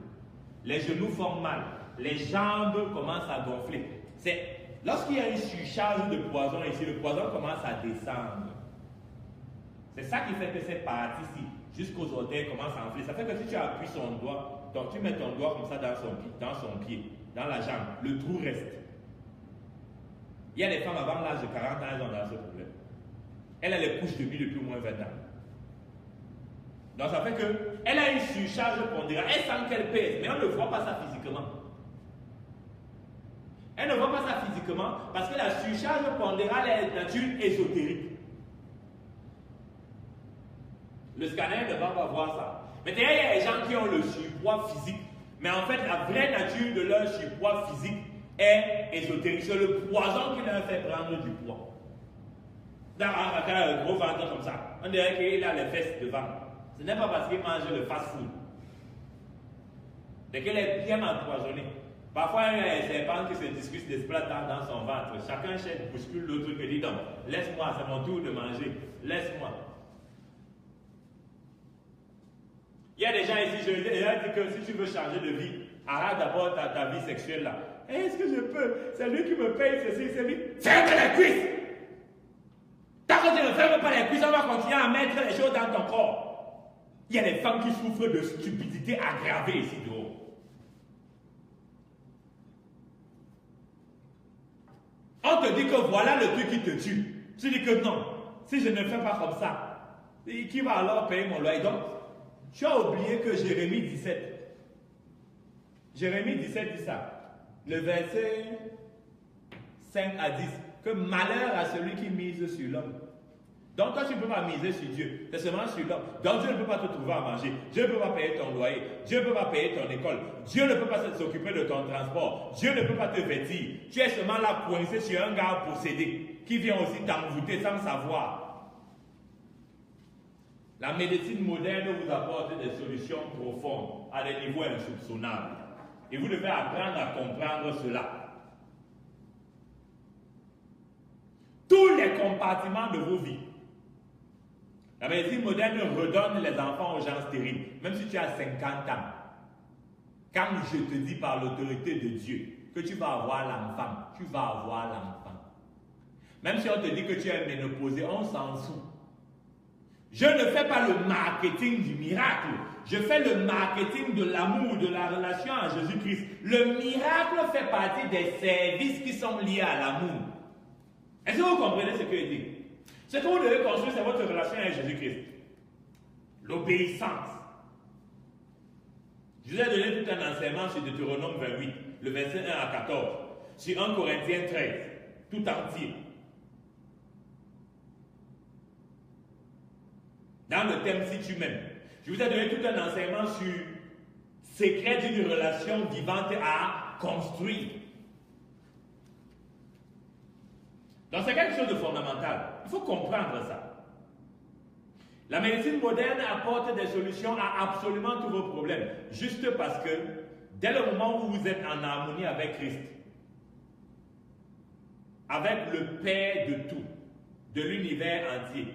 Les genoux font mal. Les jambes commencent à gonfler. C'est lorsqu'il y a une surcharge de poison ici, le poison commence à descendre. C'est ça qui fait que cette partie-ci, jusqu'aux orteils, commence à enfler. Ça fait que si tu appuies son doigt, donc tu mets ton doigt comme ça dans son pied, dans la jambe, le trou reste. Il y a des femmes avant l'âge de 40 ans, elles ont dans ce problème. Elle a les couches de nuit depuis au moins 20 ans. Donc ça fait qu'elle a une surcharge pondérale. Elle sent qu'elle pèse, mais on ne voit pas ça physiquement. Elle ne voit pas ça physiquement parce que la surcharge pondérale est de nature ésotérique. Le scanner ne va pas voir ça. Maintenant, il y a des gens qui ont le surpoids physique. Mais en fait, la vraie nature de leur surpoids physique est ésotérique. C'est le poison qui leur fait prendre du poids. Dans un gros ventre comme ça, on dirait qu'il a les fesses devant. Ce n'est pas parce qu'il mange le fast-food. C'est qu'il est bien empoisonné. Parfois, il y a des serpents qui se discutent d'esprit dans son ventre. Chacun bouscule l'autre et dit non, laisse-moi, c'est mon tour de manger. Laisse-moi. Il y a des gens ici, je leur dis que si tu veux changer de vie, arrête d'abord ta vie sexuelle là. Est-ce que je peux? C'est lui qui me paye ceci, c'est lui. Ferme les cuisses! Tant que tu ne fermes pas les cuisses, on va continuer à mettre les choses dans ton corps. Il y a des femmes qui souffrent de stupidité aggravée ici dehors. On te dit que voilà le truc qui te tue. Tu dis que non, si je ne fais pas comme ça, qui va alors payer mon loyer? Donc, tu as oublié que Jérémie 17. Jérémie 17 dit ça. Le verset 5 à 10. Que malheur à celui qui mise sur l'homme. Donc toi tu ne peux pas miser sur Dieu. C'est seulement sur l'homme. Donc Dieu ne peut pas te trouver à manger. Dieu ne peut pas payer ton loyer. Dieu ne peut pas payer ton école. Dieu ne peut pas s'occuper de ton transport. Dieu ne peut pas te vêtir. Tu es seulement là coincé sur un gars possédé qui vient aussi t'envoûter sans savoir. La médecine moderne vous apporte des solutions profondes à des niveaux insoupçonnables. Et vous devez apprendre à comprendre cela. Tous les compartiments de vos vies. La médecine moderne redonne les enfants aux gens stériles, même si tu as 50 ans. Quand je te dis par l'autorité de Dieu que tu vas avoir l'enfant, tu vas avoir l'enfant. Même si on te dit que tu es ménopausé, on s'en fout. Je ne fais pas le marketing du miracle. Je fais le marketing de l'amour, de la relation à Jésus-Christ. Le miracle fait partie des services qui sont liés à l'amour. Est-ce que vous comprenez ce que je dis? Ce que vous devez construire, c'est votre relation avec Jésus-Christ. L'obéissance. Je vous ai donné tout un enseignement sur Deutéronome 28, le verset 1 à 14, sur 1 Corinthiens 13, tout entier. Dans le thème si tu m'aimes. Je vous ai donné tout un enseignement sur secret d'une relation vivante à construire. Donc c'est quelque chose de fondamental. Il faut comprendre ça. La médecine moderne apporte des solutions à absolument tous vos problèmes. Juste parce que dès le moment où vous êtes en harmonie avec Christ, avec le Père de tout, de l'univers entier,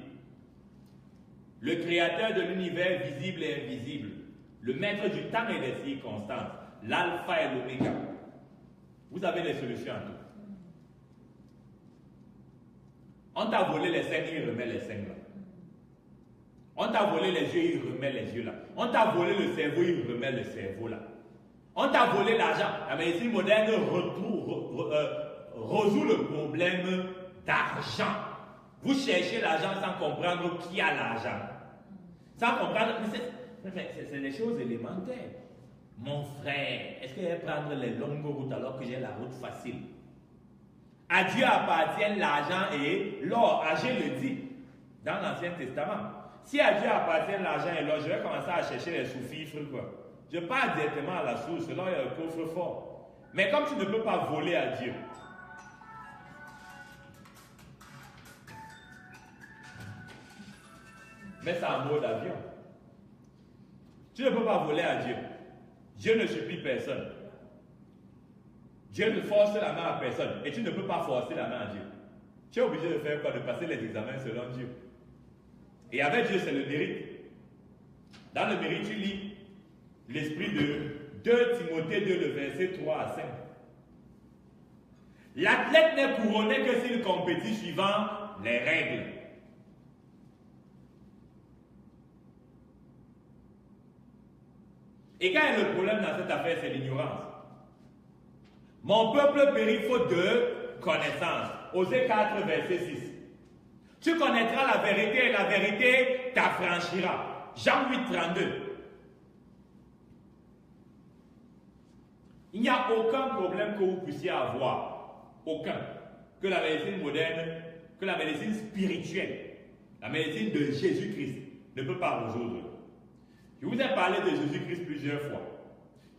le créateur de l'univers visible et invisible, le maître du temps et des circonstances, l'alpha et l'oméga, Vous avez les solutions à tout. On t'a volé les seins, il remet les seins là. On t'a volé les yeux, il remet les yeux là. On t'a volé le cerveau, il remet le cerveau là. On t'a volé l'argent. La médecine moderne résout le problème d'argent. Vous cherchez l'argent sans comprendre qui a l'argent. Sans comprendre. Mais c'est des choses élémentaires. Mon frère, est-ce que je vais prendre les longues routes alors que j'ai la route facile? À Dieu appartient l'argent et l'or. Agé le dit dans l'Ancien Testament. Si à Dieu appartient l'argent et l'or, je vais commencer à chercher les sous-fifres, quoi. Je pars directement à la source, là il y a un coffre-fort. Mais comme tu ne peux pas voler à Dieu, mets ça en mode avion. Tu ne peux pas voler à Dieu. Dieu ne supplie personne. Dieu ne force la main à personne. Et tu ne peux pas forcer la main à Dieu. Tu es obligé de faire quoi? De passer les examens selon Dieu. Et avec Dieu, c'est le mérite. Dans le mérite, tu lis l'esprit de 2 Timothée 2, le verset 3 à 5. L'athlète n'est couronné que s'il compétit suivant les règles. Et quel est le problème dans cette affaire? C'est l'ignorance. Mon peuple périt faute de connaissance. Osée 4, verset 6. Tu connaîtras la vérité et la vérité t'affranchira. Jean 8, 32. Il n'y a aucun problème que vous puissiez avoir. Aucun. Que la médecine moderne, que la médecine spirituelle, la médecine de Jésus-Christ ne peut pas résoudre. Je vous ai parlé de Jésus-Christ plusieurs fois.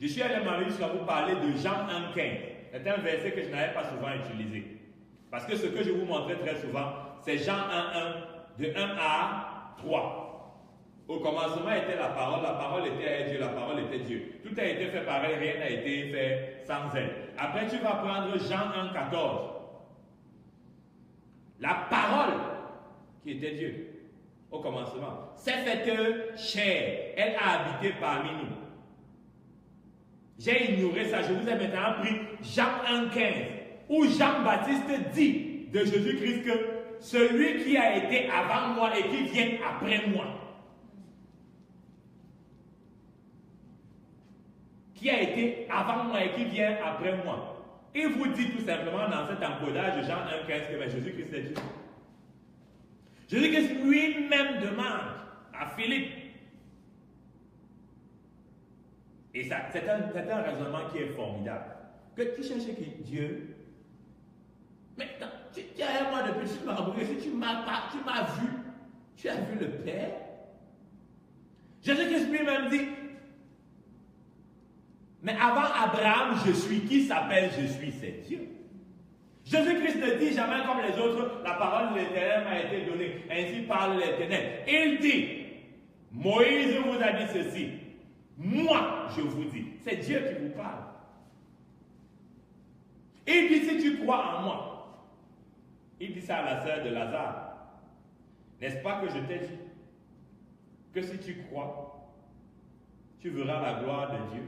Je suis allé m'amuser jusqu'à vous parler de Jean 1,15. C'est un verset que je n'avais pas souvent utilisé. Parce que ce que je vous montrais très souvent, c'est Jean 1,1, de 1 à 3. Au commencement était la parole était Dieu, la parole était Dieu. Tout a été fait par elle, rien n'a été fait sans elle. Après, tu vas prendre Jean 1,14. La parole qui était Dieu. Au commencement, s'est faite chair, elle a habité parmi nous. J'ai ignoré ça, je vous ai maintenant pris Jean 1,15, où Jean-Baptiste dit de Jésus-Christ que celui qui a été avant moi et qui vient après moi, qui a été avant moi et qui vient après moi, il vous dit tout simplement dans cet encodage de Jean 1,15 que Jésus-Christ est Dieu. Jésus-Christ lui-même demande à Philippe, et ça, c'est un raisonnement qui est formidable, que tu cherches qui Dieu, mais tu es à moi depuis, tu m'as embrouillé, si tu m'as vu, tu as vu le Père. Jésus-Christ lui-même dit, mais avant Abraham, je suis, qui s'appelle je suis, c'est Dieu. Jésus-Christ ne dit jamais comme les autres, la parole de l'Éternel m'a été donnée, ainsi parle l'Éternel. Il dit, Moïse vous a dit ceci, moi je vous dis, c'est Dieu qui vous parle. Il dit, si tu crois en moi, il dit ça à la sœur de Lazare, n'est-ce pas que je t'ai dit, que si tu crois, tu verras la gloire de Dieu.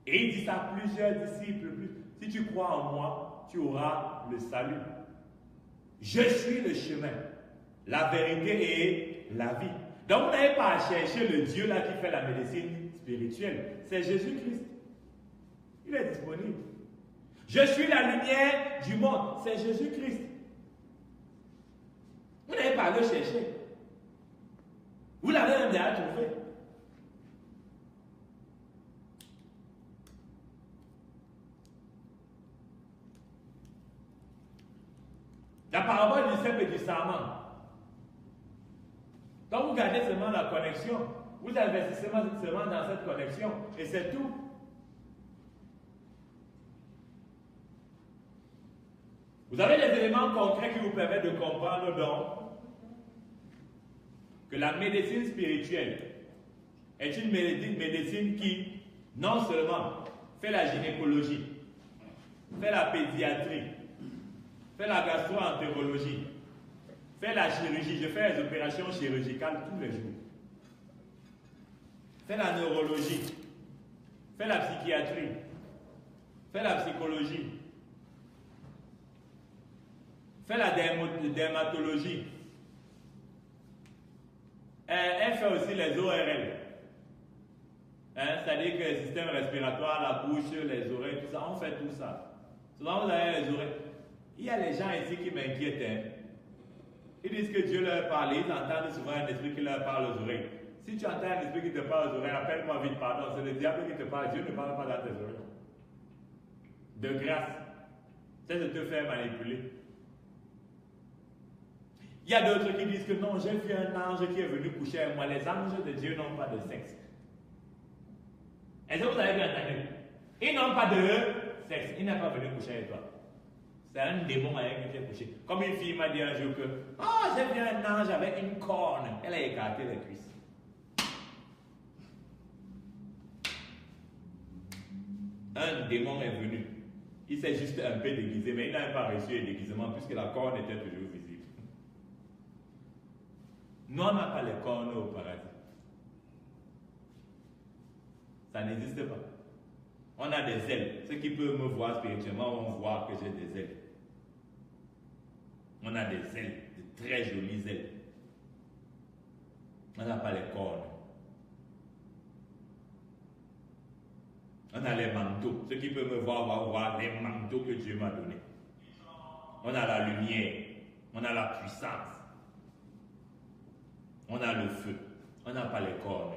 Et il dit ça à plusieurs disciples, si tu crois en moi, tu auras le salut. Je suis le chemin, la vérité et la vie. Donc vous n'avez pas à chercher le Dieu là qui fait la médecine spirituelle. C'est Jésus-Christ. Il est disponible. Je suis la lumière du monde. C'est Jésus-Christ. Vous n'avez pas à le chercher. Vous l'avez même déjà trouvé. La parabole du cep et du sarment. Quand vous gardez seulement la connexion, vous investissez seulement dans cette connexion, et c'est tout. Vous avez les éléments concrets qui vous permettent de comprendre donc que la médecine spirituelle est une médecine qui, non seulement fait la gynécologie, fait la pédiatrie, fait la gastro-entérologie, fait la chirurgie, je fais les opérations chirurgicales tous les jours, fait la neurologie, fait la psychiatrie, Fais la psychologie. Fais la dermatologie. Elle fait aussi les ORL. C'est-à-dire que le système respiratoire, la bouche, les oreilles, tout ça, on fait tout ça. Souvent, vous avez les oreilles. Il y a les gens ici qui m'inquiètent. Ils disent que Dieu leur parle, ils entendent souvent un esprit qui leur parle aux oreilles. Si tu entends un esprit qui te parle aux oreilles, appelle-moi vite, pardon, c'est le diable qui te parle, Dieu ne parle pas dans tes oreilles. De grâce, c'est de te faire manipuler. Il y a d'autres qui disent que non, j'ai vu un ange qui est venu coucher avec moi. Les anges de Dieu n'ont pas de sexe. Est-ce que vous avez bien entendu? Ils n'ont pas de sexe. Il n'est pas venu coucher avec toi. C'est un démon avec qui tu es couché. Comme une fille m'a dit un jour que j'ai vu un ange avec une corne. Elle a écarté les cuisses. Un démon est venu. Il s'est juste un peu déguisé, mais il n'a pas reçu le déguisement puisque la corne était toujours visible. Nous, on n'a pas les cornes au paradis. Ça n'existe pas. On a des ailes. Ceux qui peuvent me voir spirituellement vont voir que j'ai des ailes. On a des ailes, de très jolies ailes. On n'a pas les cornes. On a les manteaux. Ceux qui peuvent me voir vont voir les manteaux que Dieu m'a donnés. On a la lumière. On a la puissance. On a le feu. On n'a pas les cornes.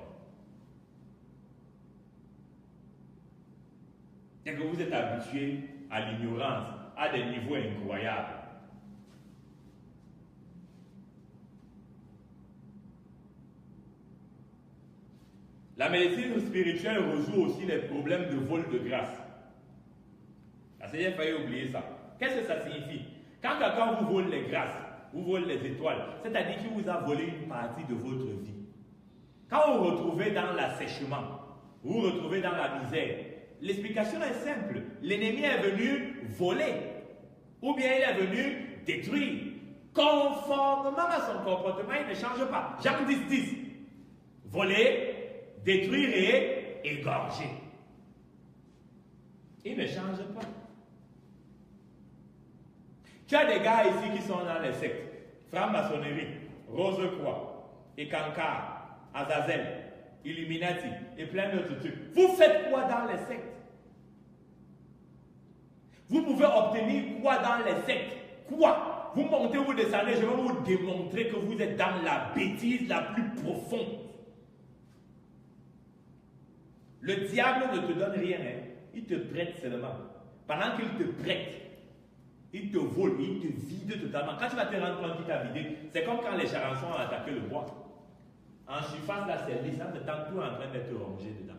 C'est que vous êtes habitué à l'ignorance, à des niveaux incroyables. La médecine spirituelle résout aussi les problèmes de vol de grâce. La Seigneur a failli oublier ça. Qu'est-ce que ça signifie? Quand quelqu'un vous vole les grâces, vous vole les étoiles, c'est-à-dire qu'il vous a volé une partie de votre vie. Quand vous vous retrouvez dans l'assèchement, vous vous retrouvez dans la misère, l'explication est simple. L'ennemi est venu voler, ou bien il est venu détruire. Conformément à son comportement, il ne change pas. Jacques 10:10. Voler, détruire et égorger. Il ne change pas. Tu as des gars ici qui sont dans les sectes. Franc-maçonnerie, Rose-Croix, Ekankar, Azazel, Illuminati et plein d'autres trucs. Vous faites quoi dans les sectes? Vous pouvez obtenir quoi dans les sectes? Quoi? Vous montez, vous descendez, je vais vous démontrer que vous êtes dans la bêtise la plus profonde. Le diable ne te donne rien, il te prête seulement. Pendant qu'il te prête, il te vole, il te vide totalement. Quand tu vas te rendre compte qu'il t'a vidé, c'est comme quand les charançons ont attaqué le bois. En surface, là, c'est lisse, le temps tout est en train d'être rongé dedans.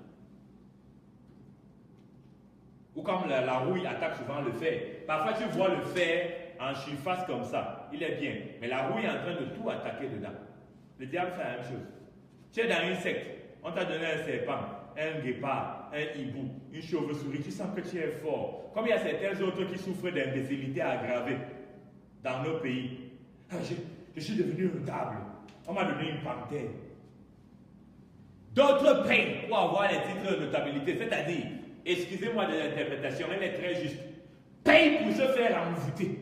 Ou comme la rouille attaque souvent le fer. Parfois, tu vois le fer en surface comme ça, il est bien. Mais la rouille est en train de tout attaquer dedans. Le diable fait la même chose. Tu es dans une secte, on t'a donné un serpent, un guépard, un hibou, une chauve-souris, tu sens que tu es fort. Comme il y a certains autres qui souffrent d'imbécilité aggravée dans nos pays. Ah, je suis devenu un table. On m'a donné une panthère. D'autres payent pour avoir les titres de notabilité, c'est-à-dire, excusez-moi de l'interprétation, elle est très juste, payent pour se faire envoûter.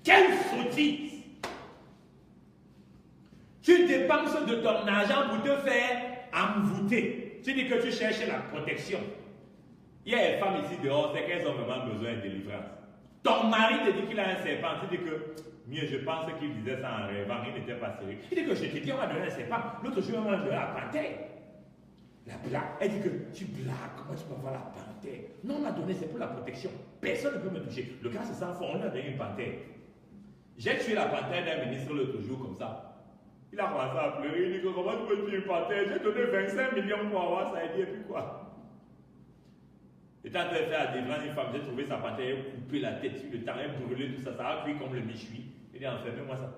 Quelle sottise! Tu dépenses de ton argent pour te faire envoûter. Tu dis que tu cherches la protection. Il y a des femmes ici dehors, c'est qu'elles ont vraiment besoin de délivrance. Ton mari te dit qu'il a un serpent, tu dis que, mieux, je pense qu'il disait ça en rêvant, il n'était pas sérieux. Il dit que je te dis, on m'a donné un serpent, l'autre jour, on m'a donné la panthère. La blague, elle dit que tu blagues, comment tu peux avoir la panthère? Non, on m'a donné, c'est pour la protection. Personne ne peut me toucher. Le gars se sent fort, on lui a donné une panthère. J'ai tué la panthère d'un ministre l'autre jour comme ça. Il a commencé à pleurer, il dit que comment tu peux tuer une panthère? J'ai donné 25 millions pour avoir ça, il dit, et puis quoi? J'étais en train de faire la délivrance d'une femme, j'ai trouvé sa panthère, coupé la tête sur le temps, brûlé tout ça, ça a cuit comme le méchoui. Il dit, enfermez-moi ça.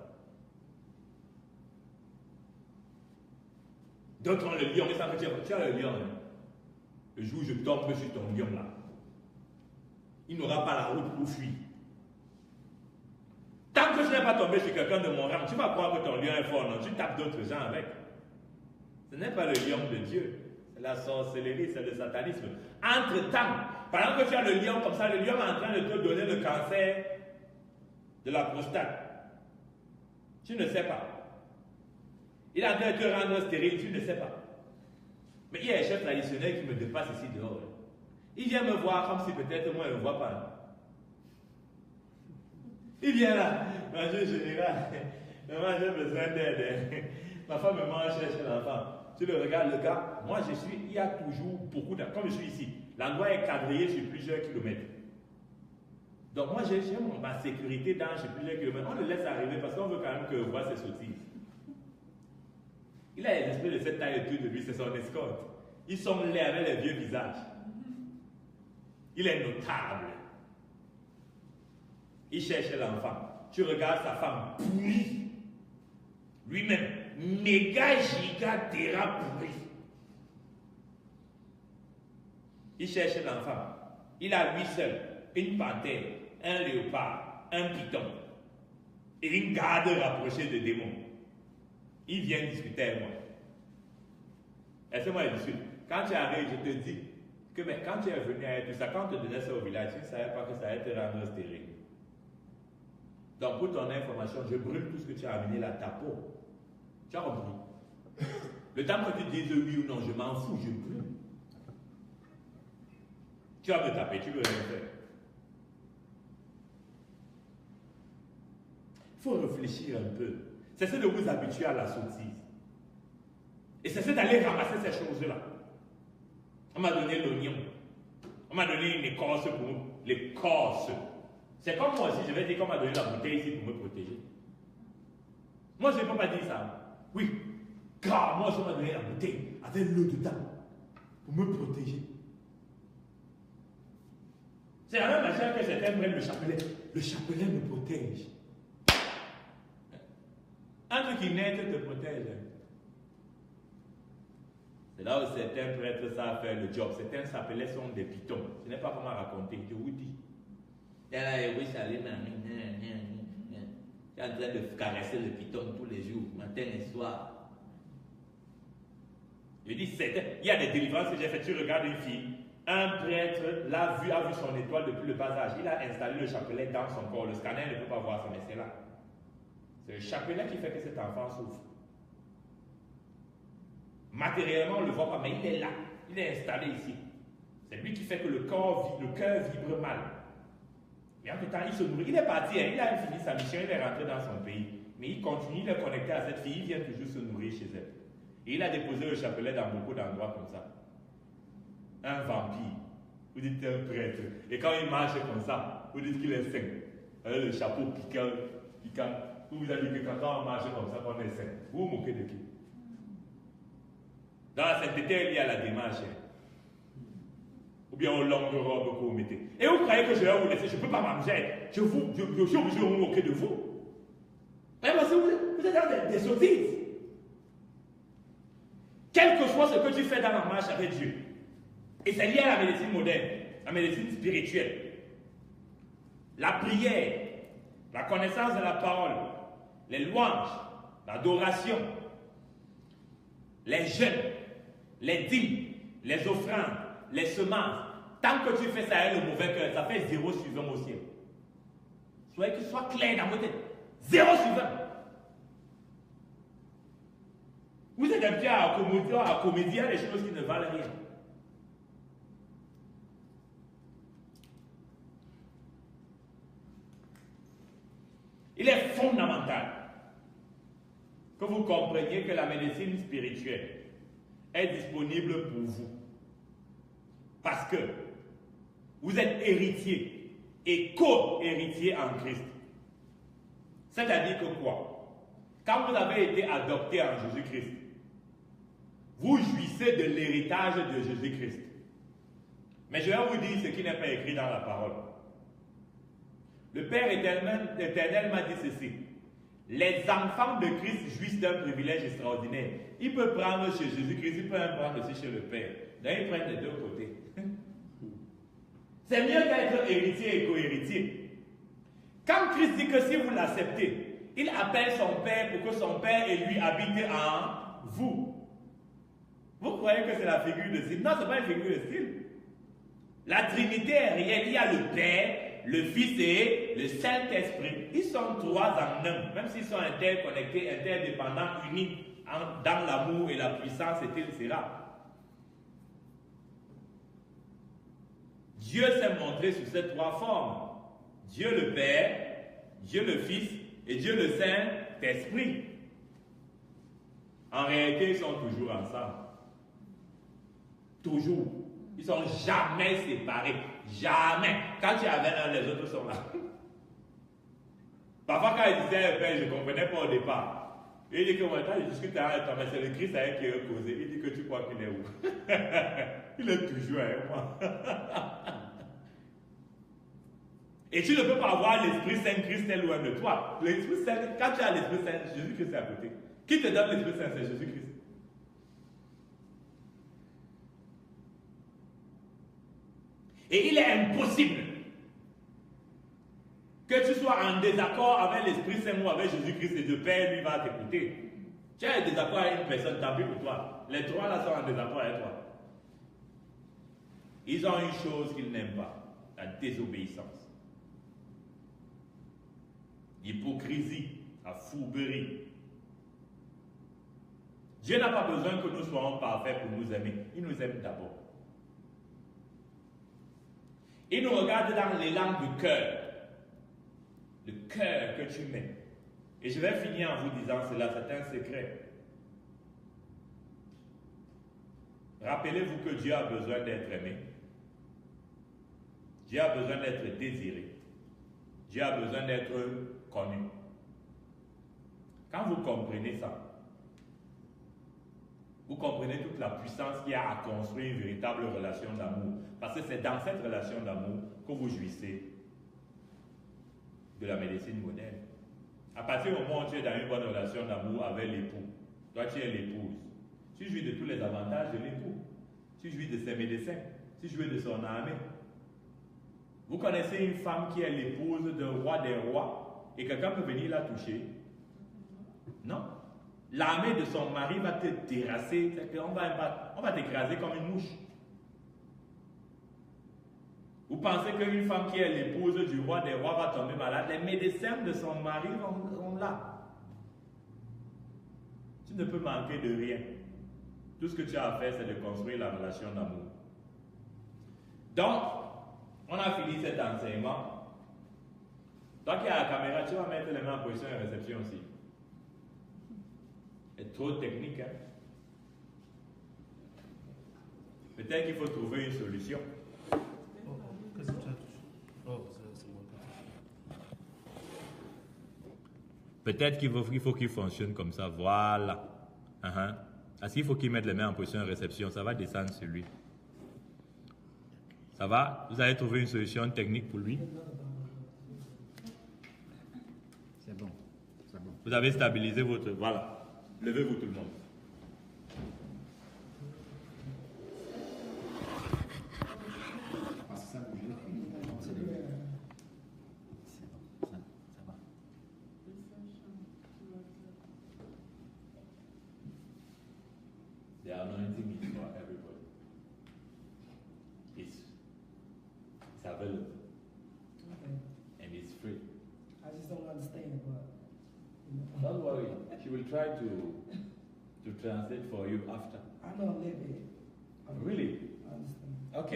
D'autres ont le lion, ils savent que tu as le lion. Hein? Le jour où je tombe sur ton lion là, il n'aura pas la route pour fuir. Tant que je n'ai pas tombé sur quelqu'un de mon rang, tu vas croire que ton lion est fort, non? Tu tapes d'autres gens avec. Ce n'est pas le lion de Dieu, La sorcellerie, c'est le satanisme. Entre-temps, pendant que tu as le lion comme ça, le lion est en train de te donner le cancer de la prostate. Tu ne sais pas. Il est en train de te rendre stérile, tu ne sais pas. Mais il y a un chef traditionnel qui me dépasse ici dehors. Il vient me voir comme si peut-être moi je ne me vois pas. Il vient là, bonjour général, maman j'ai besoin d'aide. Ma femme me mange chercher l'enfant. Tu le regardes, le gars, moi je suis, il y a toujours beaucoup de... Comme je suis ici, l'endroit est quadrillé sur plusieurs kilomètres. Donc moi j'ai ma sécurité sur plusieurs kilomètres. On le laisse arriver parce qu'on veut quand même que je vois ses sottises. Il a les esprits de cette taille autour de lui, c'est son escorte. Ils sont laids avec les vieux visages. Il est notable. Il cherche l'enfant. Tu regardes sa femme pourrie. Lui-même, méga giga terra pourri. Il cherche l'enfant. Il a lui seul une panthère, un léopard, un python et une garde rapprochée de démons. Il vient discuter avec moi. Laissez-moi le discuter. Quand tu arrives, je te dis que mais quand tu es venu avec tout ça, quand on te donnait ça au village, tu ne savais pas que ça allait te rendre stérile. Donc pour ton information, je brûle tout ce que tu as amené là, ta peau. Tu as compris? Le temps que tu dises oui ou non, je m'en fous, je brûle. Tu vas me taper, tu veux rien faire. Il faut réfléchir un peu. Cessez de vous habituer à la sottise. Et cessez d'aller ramasser ces choses-là. On m'a donné l'oignon. On m'a donné une écorce pour l'écorce. C'est comme moi aussi, je vais dire qu'on m'a donné la bouteille ici pour me protéger. Moi, je ne peux pas dire ça. Oui, car moi, on m'a donné la bouteille avec l'eau dedans pour me protéger. C'est la même manière que certains prennent le chapelet. Le chapelet me protège. Un truc qui naît te protège. C'est là où certains prêtres savent faire le job. Certains chapelets sont des pitons. Ce n'est pas comment raconter, je vous dis. Tu es en train de caresser le piton tous les jours, matin et soir. Je dis, il y a des délivrances que j'ai faites. Tu regardes une fille, un prêtre a vu son étoile depuis le bas âge. Il a installé le chapelet dans son corps. Le scanner ne peut pas voir ça, mais c'est là. C'est le chapelet qui fait que cet enfant souffre. Matériellement, on ne le voit pas, mais il est là. Il est installé ici. C'est lui qui fait que le cœur vibre mal. Et en tout temps, il se nourrit. Il est parti, hein, il a fini sa mission, il est rentré dans son pays. Mais il continue, il est connecté à cette fille, il vient toujours se nourrir chez elle. Et il a déposé le chapelet dans beaucoup d'endroits comme ça. Un vampire. Vous dites un prêtre. Et quand il marche comme ça, vous dites qu'il est saint. Avec le chapeau piquant. Vous avez dit que quand on marche comme ça, on est saint. Vous vous moquez de qui? Dans la sainteté, il y a la démarche. Ou bien aux longues robes que vous mettez. Et vous croyez que je vais vous laisser, je ne peux pas manger. Je suis obligé de me moquer de vous. Mais parce que vous êtes dans des sottises. Quel que soit ce que tu fais dans la marche avec Dieu. Et c'est lié à la médecine moderne, la médecine spirituelle. La prière, la connaissance de la parole, les louanges, l'adoration, les jeûnes, les dîmes, les offrandes, les semences. Tant que tu fais ça avec le mauvais cœur, ça fait 0 sur 20 au ciel. Soyez que ce soit clair dans votre tête. 0 sur 20. Vous êtes habitué à comédie, des choses qui ne valent rien. Il est fondamental que vous compreniez que la médecine spirituelle est disponible pour vous. Parce que vous êtes héritier et co-héritier en Christ. C'est-à-dire que quoi? Quand vous avez été adopté en Jésus-Christ, vous jouissez de l'héritage de Jésus-Christ. Mais je vais vous dire ce qui n'est pas écrit dans la parole. Le Père éternel m'a dit ceci. Les enfants de Christ jouissent d'un privilège extraordinaire. Il peut prendre chez Jésus-Christ, il peut même prendre aussi chez le Père. Donc ils prennent des deux côtés. C'est mieux d'être héritier et co-héritier. Quand Christ dit que si vous l'acceptez, il appelle son Père pour que son Père et lui habitent en vous. Vous croyez que c'est la figure de style? Non, ce n'est pas une figure de style. La Trinité est réelle. Il y a le Père, le Fils et le Saint-Esprit. Ils sont trois en un, même s'ils sont interconnectés, interdépendants, unis dans l'amour et la puissance, etc. Dieu s'est montré sous ces trois formes. Dieu le Père, Dieu le Fils et Dieu le Saint-Esprit. En réalité, ils sont toujours ensemble. Toujours. Ils ne sont jamais séparés. Jamais. Quand tu avais un, les autres sont là. Parfois, quand il disait Père, je ne comprenais pas au départ. Il dit que moi, je discute avec toi, mais c'est le Christ avec qui il a causé. Il dit que tu crois qu'il est où? Il est toujours avec moi. Et tu ne peux pas avoir l'Esprit Saint Christ est loin de toi. L'Esprit Saint, quand tu as l'Esprit Saint, Jésus-Christ est à côté. Qui te donne l'Esprit Saint? C'est Jésus-Christ. Et il est impossible que tu sois en désaccord avec l'Esprit Saint ou avec Jésus-Christ et le Père, lui, va t'écouter. Tu as un désaccord avec une personne, tant pis pour toi. Les trois là sont en désaccord avec toi. Ils ont une chose qu'ils n'aiment pas, la désobéissance. L'hypocrisie, la fourberie. Dieu n'a pas besoin que nous soyons parfaits pour nous aimer. Il nous aime d'abord. Il nous regarde dans l'élan du cœur. Le cœur que tu mets. Et je vais finir en vous disant cela, c'est un secret. Rappelez-vous que Dieu a besoin d'être aimé. Dieu a besoin d'être désiré. Dieu a besoin d'être connu. Quand vous comprenez ça, vous comprenez toute la puissance qu'il y a à construire une véritable relation d'amour. Parce que c'est dans cette relation d'amour que vous jouissez de la médecine moderne. À partir du moment où tu es dans une bonne relation d'amour avec l'époux, toi tu es l'épouse, tu jouis de tous les avantages de l'époux. Tu jouis de ses médecins, tu jouis de son armée. Vous connaissez une femme qui est l'épouse d'un roi des rois et quelqu'un peut venir la toucher? Non. L'armée de son mari va te terrasser, on va t'écraser comme une mouche. Vous pensez qu'une femme qui est l'épouse du roi des rois va tomber malade? Les médecins de son mari sont là. Tu ne peux manquer de rien. Tout ce que tu as à faire, c'est de construire la relation d'amour. Donc, on a fini cet enseignement. Toi qui as la caméra, tu vas mettre les mains en position de réception aussi. C'est trop technique, hein? Peut-être qu'il faut trouver une solution. Qu'est-ce que tu as touché? Oh, c'est bon. Peut-être qu'il faut qu'il fonctionne comme ça. Voilà. Parce qu'il faut qu'il mette les mains en position de réception. Ça va descendre sur lui. Ça va? Vous avez trouvé une solution technique pour lui? C'est bon. C'est bon. Vous avez stabilisé votre... Voilà. Levez-vous tout le monde. Parce que ça bouge. C'est bon. Ça va. The anointing is for everybody. It's available. Okay. And it's free. I just don't understand, but Don't worry. She will try to translate for you after. I know a little bit. Really? I understand. Ok.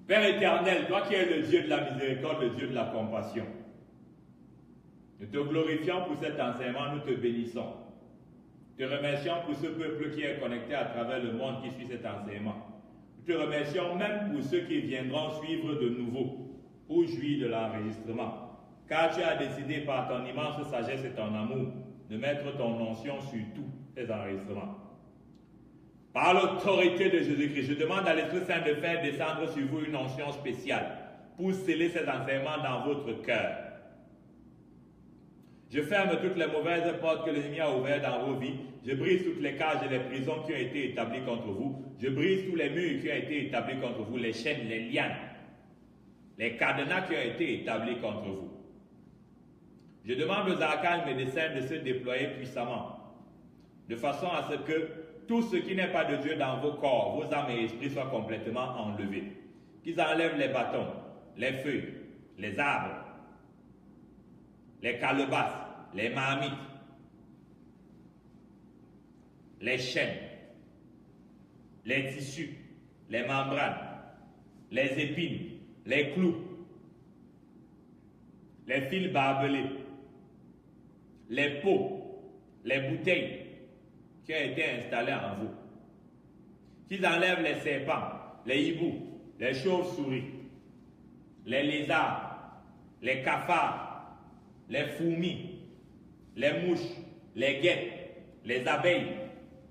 Père éternel, toi qui es le Dieu de la miséricorde, le Dieu de la compassion, nous te glorifions pour cet enseignement, nous te bénissons. Te remercions pour ce peuple qui est connecté à travers le monde qui suit cet enseignement. Nous te remercions même pour ceux qui viendront suivre de nouveau pour jouir de l'enregistrement. Car tu as décidé par ton immense sagesse et ton amour de mettre ton onction sur tous tes enregistrements. Par l'autorité de Jésus-Christ, je demande à l'Esprit Saint de faire descendre sur vous une onction spéciale pour sceller ces enseignements dans votre cœur. Je ferme toutes les mauvaises portes que l'ennemi a ouvertes dans vos vies. Je brise toutes les cages et les prisons qui ont été établies contre vous. Je brise tous les murs qui ont été établis contre vous, les chaînes, les lianes, les cadenas qui ont été établis contre vous. Je demande aux archanges médecins de se déployer puissamment de façon à ce que tout ce qui n'est pas de Dieu dans vos corps, vos âmes et esprits soient complètement enlevés. Qu'ils enlèvent les bâtons, les feuilles, les arbres, les calebasses, les marmites, les chaînes, les tissus, les membranes, les épines, les clous, les fils barbelés, les pots, les bouteilles qui ont été installées en vous. Qu'ils enlèvent les serpents, les hiboux, les chauves-souris, les lézards, les cafards, les fourmis, les mouches, les guêpes, les abeilles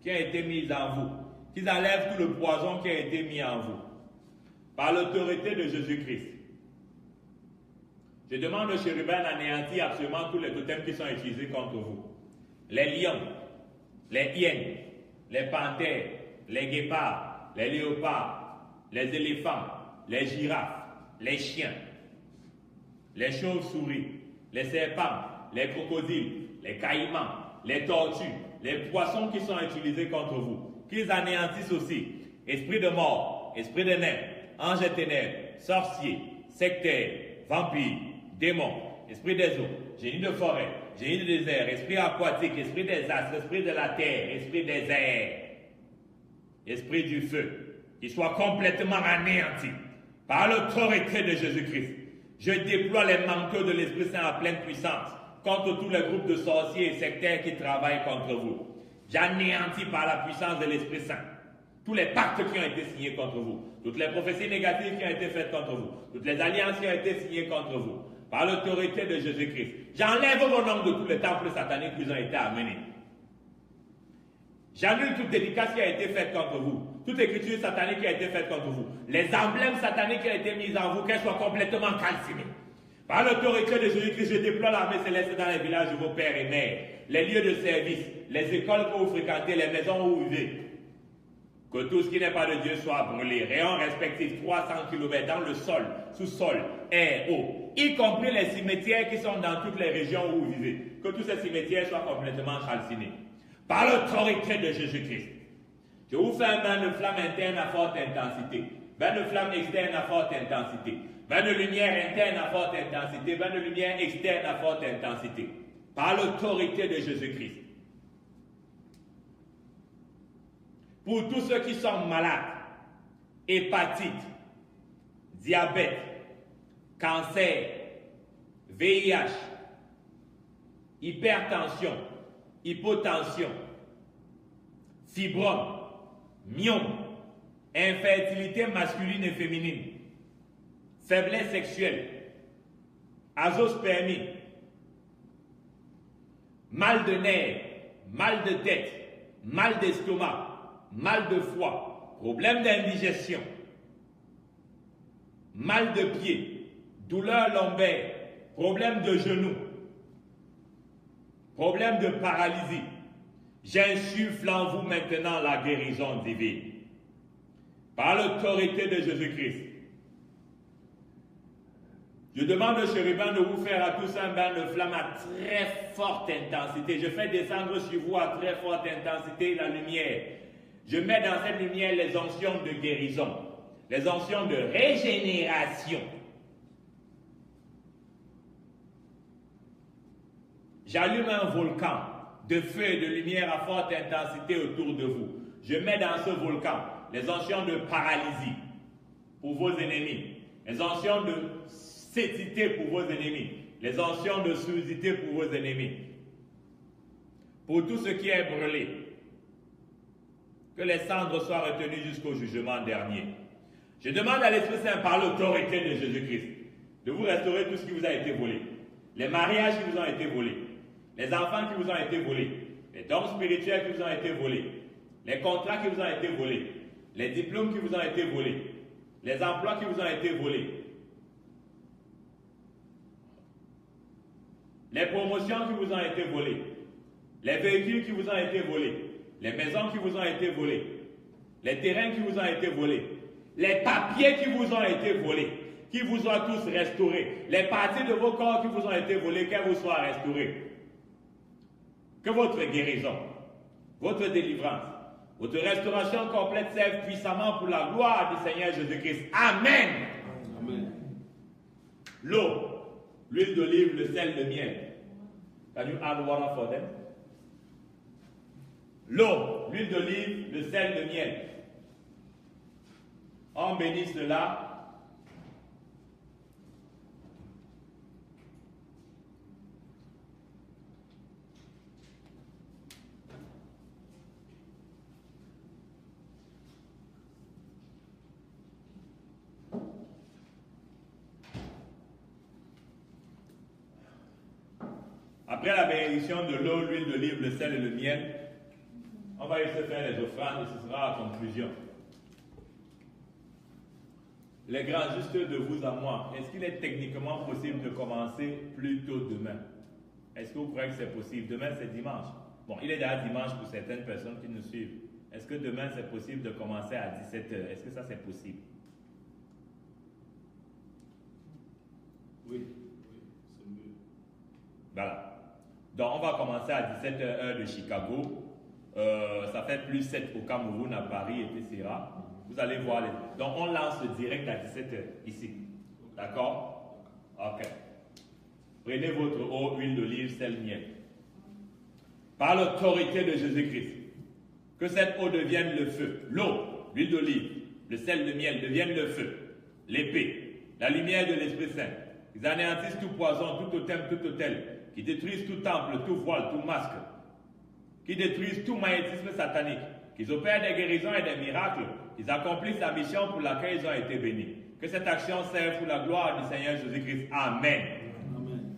qui ont été mises en vous. Qu'ils enlèvent tout le poison qui a été mis en vous. Par l'autorité de Jésus-Christ. Je demande au chérubin d'anéantir absolument tous les totems qui sont utilisés contre vous. Les lions, les hyènes, les panthères, les guépards, les léopards, les éléphants, les girafes, les chiens, les chauves-souris, les serpents, les crocodiles, les caïmans, les tortues, les poissons qui sont utilisés contre vous. Qu'ils anéantissent aussi. Esprit de mort, esprit de nains, anges et ténèbres, sorciers, sectaires, vampires, démons, esprit des eaux, génie de forêt, génie de désert, esprit aquatique, esprit des astres, esprit de la terre, esprit des airs, esprit du feu, qui soit complètement anéanti par l'autorité de Jésus-Christ. Je déploie les manteaux de l'Esprit Saint à pleine puissance contre tous les groupes de sorciers et sectaires qui travaillent contre vous. J'anéantis par la puissance de l'Esprit Saint tous les pactes qui ont été signés contre vous, toutes les prophéties négatives qui ont été faites contre vous, toutes les alliances qui ont été signées contre vous, par l'autorité de Jésus-Christ. J'enlève vos noms de tous les temples sataniques qui ont été amenés. J'annule toute dédicace qui a été faite contre vous, toute écriture satanique qui a été faite contre vous, les emblèmes sataniques qui ont été mis en vous, qu'elles soient complètement calcinées. Par l'autorité de Jésus-Christ, je déploie l'armée céleste dans les villages de vos pères et mères, les lieux de service, les écoles que vous fréquentez, les maisons où vous vivez. Que tout ce qui n'est pas de Dieu soit brûlé. Rayons respectifs 300 km dans le sol, sous-sol, air, eau, y compris les cimetières qui sont dans toutes les régions où vous vivez. Que tous ces cimetières soient complètement calcinés. Par l'autorité de Jésus-Christ. Je vous fais un bain de flamme interne à forte intensité, bain de flamme externe à forte intensité, bain de lumière interne à forte intensité, bain de lumière externe à forte intensité. Par l'autorité de Jésus-Christ. Pour tous ceux qui sont malades, hépatite, diabète, cancer, VIH, hypertension, hypotension, fibrome, myome, infertilité masculine et féminine, faiblesse sexuelle, azoospermie, mal de nerfs, mal de tête, mal d'estomac, mal de foie, problème d'indigestion, mal de pied, douleur lombaire, problème de genou, problème de paralysie. J'insuffle en vous maintenant la guérison divine. Par l'autorité de Jésus-Christ. Je demande au chérubin de vous faire à tous un bain de flamme à très forte intensité. Je fais descendre sur vous à très forte intensité la lumière. Je mets dans cette lumière les onctions de guérison, les onctions de régénération. J'allume un volcan de feu et de lumière à forte intensité autour de vous. Je mets dans ce volcan les onctions de paralysie pour vos ennemis, les onctions de cécité pour vos ennemis, les onctions de surdité pour vos ennemis. Pour tout ce qui est brûlé, que les cendres soient retenues jusqu'au jugement dernier. Je demande à l'Esprit Saint, par l'autorité de Jésus-Christ, de vous restaurer tout ce qui vous a été volé. Les mariages qui vous ont été volés, les enfants qui vous ont été volés, les dons spirituels qui vous ont été volés, les contrats qui vous ont été volés, les diplômes qui vous ont été volés, les emplois qui vous ont été volés, les promotions qui vous ont été volées, les véhicules qui vous ont été volés, les maisons qui vous ont été volées, les terrains qui vous ont été volés, les papiers qui vous ont été volés, qui vous soient tous restaurés, les parties de vos corps qui vous ont été volées, qu'elles vous soient restaurées. Que votre guérison, votre délivrance, votre restauration complète serve puissamment pour la gloire du Seigneur Jésus-Christ. Amen. Amen. L'eau, l'huile d'olive, le sel, le miel. Can you add water for them? L'eau, l'huile d'olive, le sel, le miel. On bénit cela. Après la bénédiction de l'eau, l'huile d'olive, le sel et le miel, on va essayer de faire les offrandes et ce sera la conclusion. Les grands, juste de vous à moi, est-ce qu'il est techniquement possible de commencer plus tôt demain? Est-ce que vous croyez que c'est possible? Demain, c'est dimanche. Bon, il est déjà dimanche pour certaines personnes qui nous suivent. Est-ce que demain, c'est possible de commencer à 17h? Est-ce que ça, c'est possible? Oui, c'est mieux. Voilà. Donc, on va commencer à 17h heure de Chicago. Ça fait plus 7 au Cameroun, à Paris, etc. Vous allez voir. Donc, on lance le direct à 17h ici. D'accord? Ok. Prenez votre eau, huile d'olive, sel, miel. Par l'autorité de Jésus-Christ, que cette eau devienne le feu. L'eau, l'huile d'olive, le sel, le miel deviennent le feu. L'épée, la lumière de l'Esprit Saint. Ils anéantissent tout poison, tout totem, tout autel, qui détruisent tout temple, tout voile, tout masque, qui détruisent tout magnétisme satanique, qu'ils opèrent des guérisons et des miracles, qu'ils accomplissent la mission pour laquelle ils ont été bénis. Que cette action serve pour la gloire du Seigneur Jésus-Christ. Amen. Amen.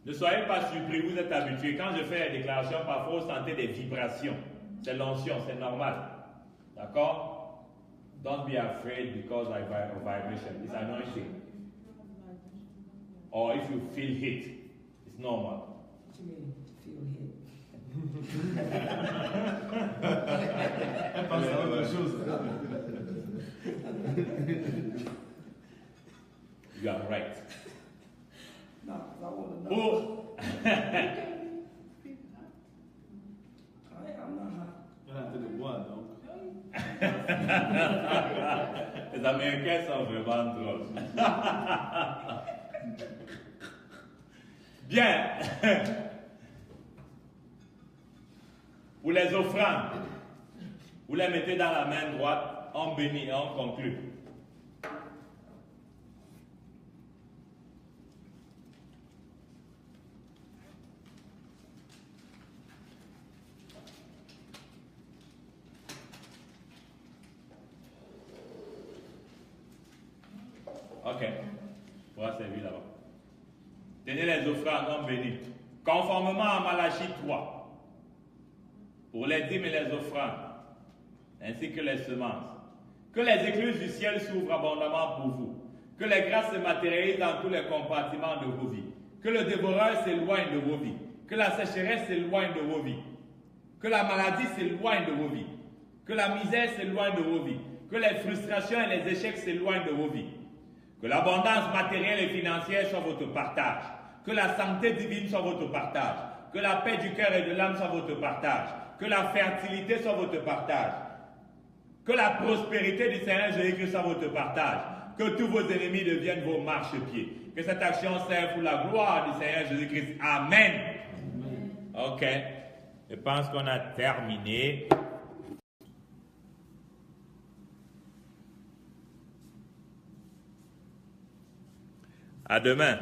Ne soyez pas surpris, vous êtes habitués. Quand je fais les déclarations, parfois vous sentez des vibrations. C'est l'onction, c'est normal. D'accord? Don't be afraid because of vibration. It's anointing. Or if you feel heat, it's normal. What you mean, feel hit? Passe à autre chose. You are right. No, 'cause I want to know. Oh! I'm not hot. On est en train de boire, donc. Les Américains sont vraiment drôles. Bien. Pour les offrandes, vous les mettez dans la main droite, on bénit et on conclut. Ok. On pourra servir là-bas. Tenez les offrandes, on bénit. Conformément à Malachie 3. Pour les dîmes et les offrandes, ainsi que les semences. Que les écluses du ciel s'ouvrent abondamment pour vous. Que les grâces se matérialisent dans tous les compartiments de vos vies. Que le dévoreur s'éloigne de vos vies. Que la sécheresse s'éloigne de vos vies. Que la maladie s'éloigne de vos vies. Que la misère s'éloigne de vos vies. Que les frustrations et les échecs s'éloignent de vos vies. Que l'abondance matérielle et financière soit votre partage. Que la santé divine soit votre partage. Que la paix du cœur et de l'âme soit votre partage. Que la fertilité soit votre partage. Que la prospérité du Seigneur Jésus-Christ soit votre partage. Que tous vos ennemis deviennent vos marchepieds. Que cette action serve pour la gloire du Seigneur Jésus-Christ. Amen. Ok. Je pense qu'on a terminé. À demain.